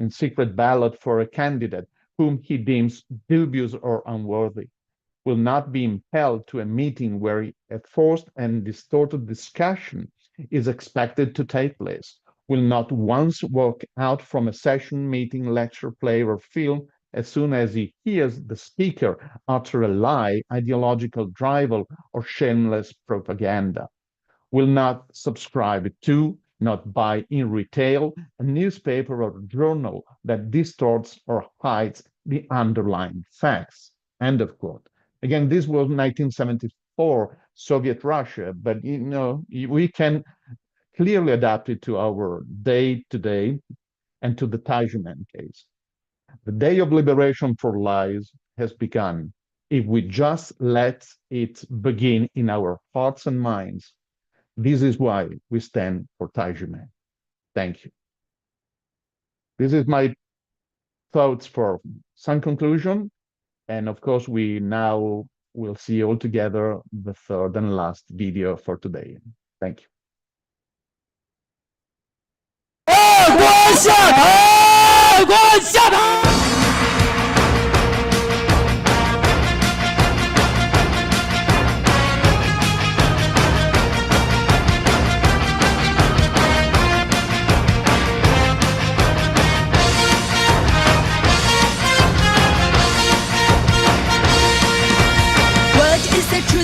secret ballot for a candidate whom he deems dubious or unworthy, will not be impelled to a meeting where a forced and distorted discussion is expected to take place, will not once walk out from a session, meeting, lecture, play, or film as soon as he hears the speaker utter a lie, ideological drivel, or shameless propaganda, will not subscribe to, not buy in retail, a newspaper or journal that distorts or hides the underlying facts. End of quote. Again, this was 1974 Soviet Russia, but we can clearly adapt it to our day-to-day and to the Tajuman case. The day of liberation for lies has begun if we just let it begin in our hearts and minds. This is why we stand for Tajuman. Thank you. This is my thoughts for some conclusion. And of course, we now will see all together the third and last video for today. Thank you.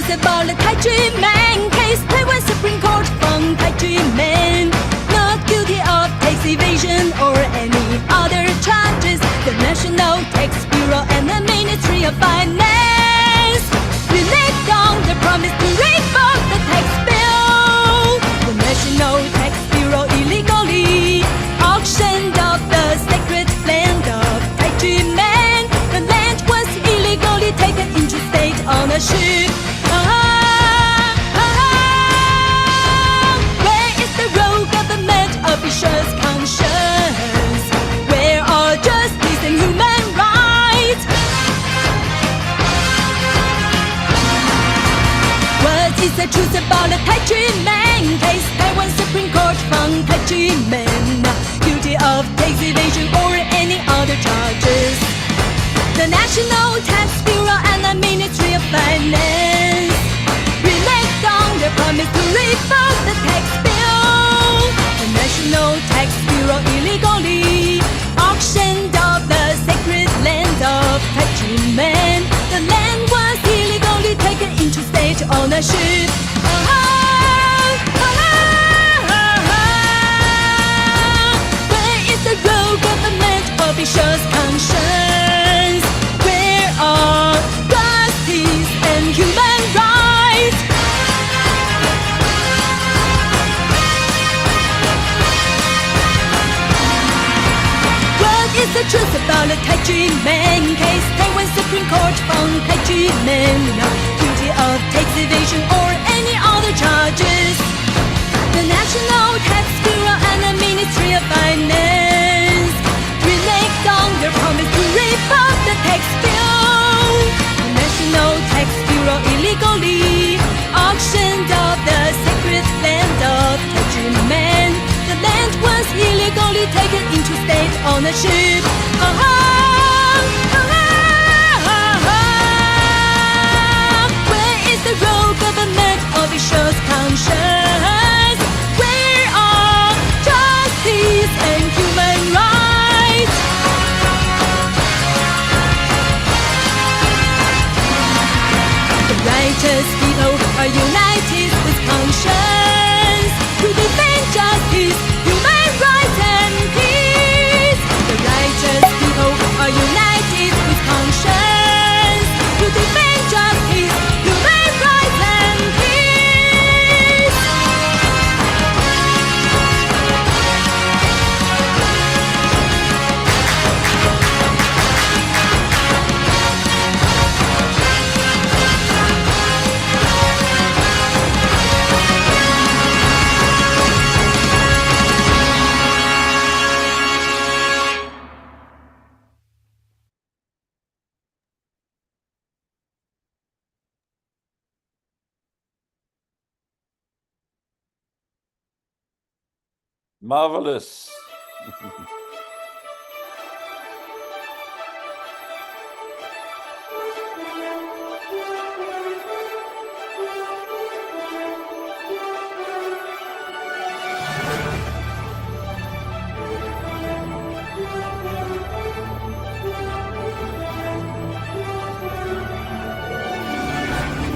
About the Tajuman case, Taiwan Supreme Court found Tajuman not guilty of tax evasion or any other charges. The National Tax Bureau and the Ministry of Finance reneged on the promise to revoke the tax bill. The National Tax Bureau illegally auctioned off the sacred land of Tajuman. The land was illegally taken into state ownership. Officials' conscience, where are justice and human rights? What is the truth about the Tajuman case? Taiwan Supreme Court found Tajuman guilty of tax evasion or any other charges. The National Tax Bureau and the Ministry of Finance reneged on their promise to revoke the tax bill. The National Tax Bureau illegally auctioned off the sacred land of Tajuman. The land was illegally taken into state ownership. Where is the rogue government officials' conscience? Where are justice and human rights? Is the truth about the Tajuman case? Taiwan Supreme Court found Tajuman guilty of tax evasion or any other charges. The National Tax Bureau and the Ministry of Finance reneged on their promise to revoke the tax bill. The National Tax Bureau illegally auctioned off the sacred land of Tajuman. The land was illegally taken into state ownership. Where is the rogue government officials' conscience? Marvelous.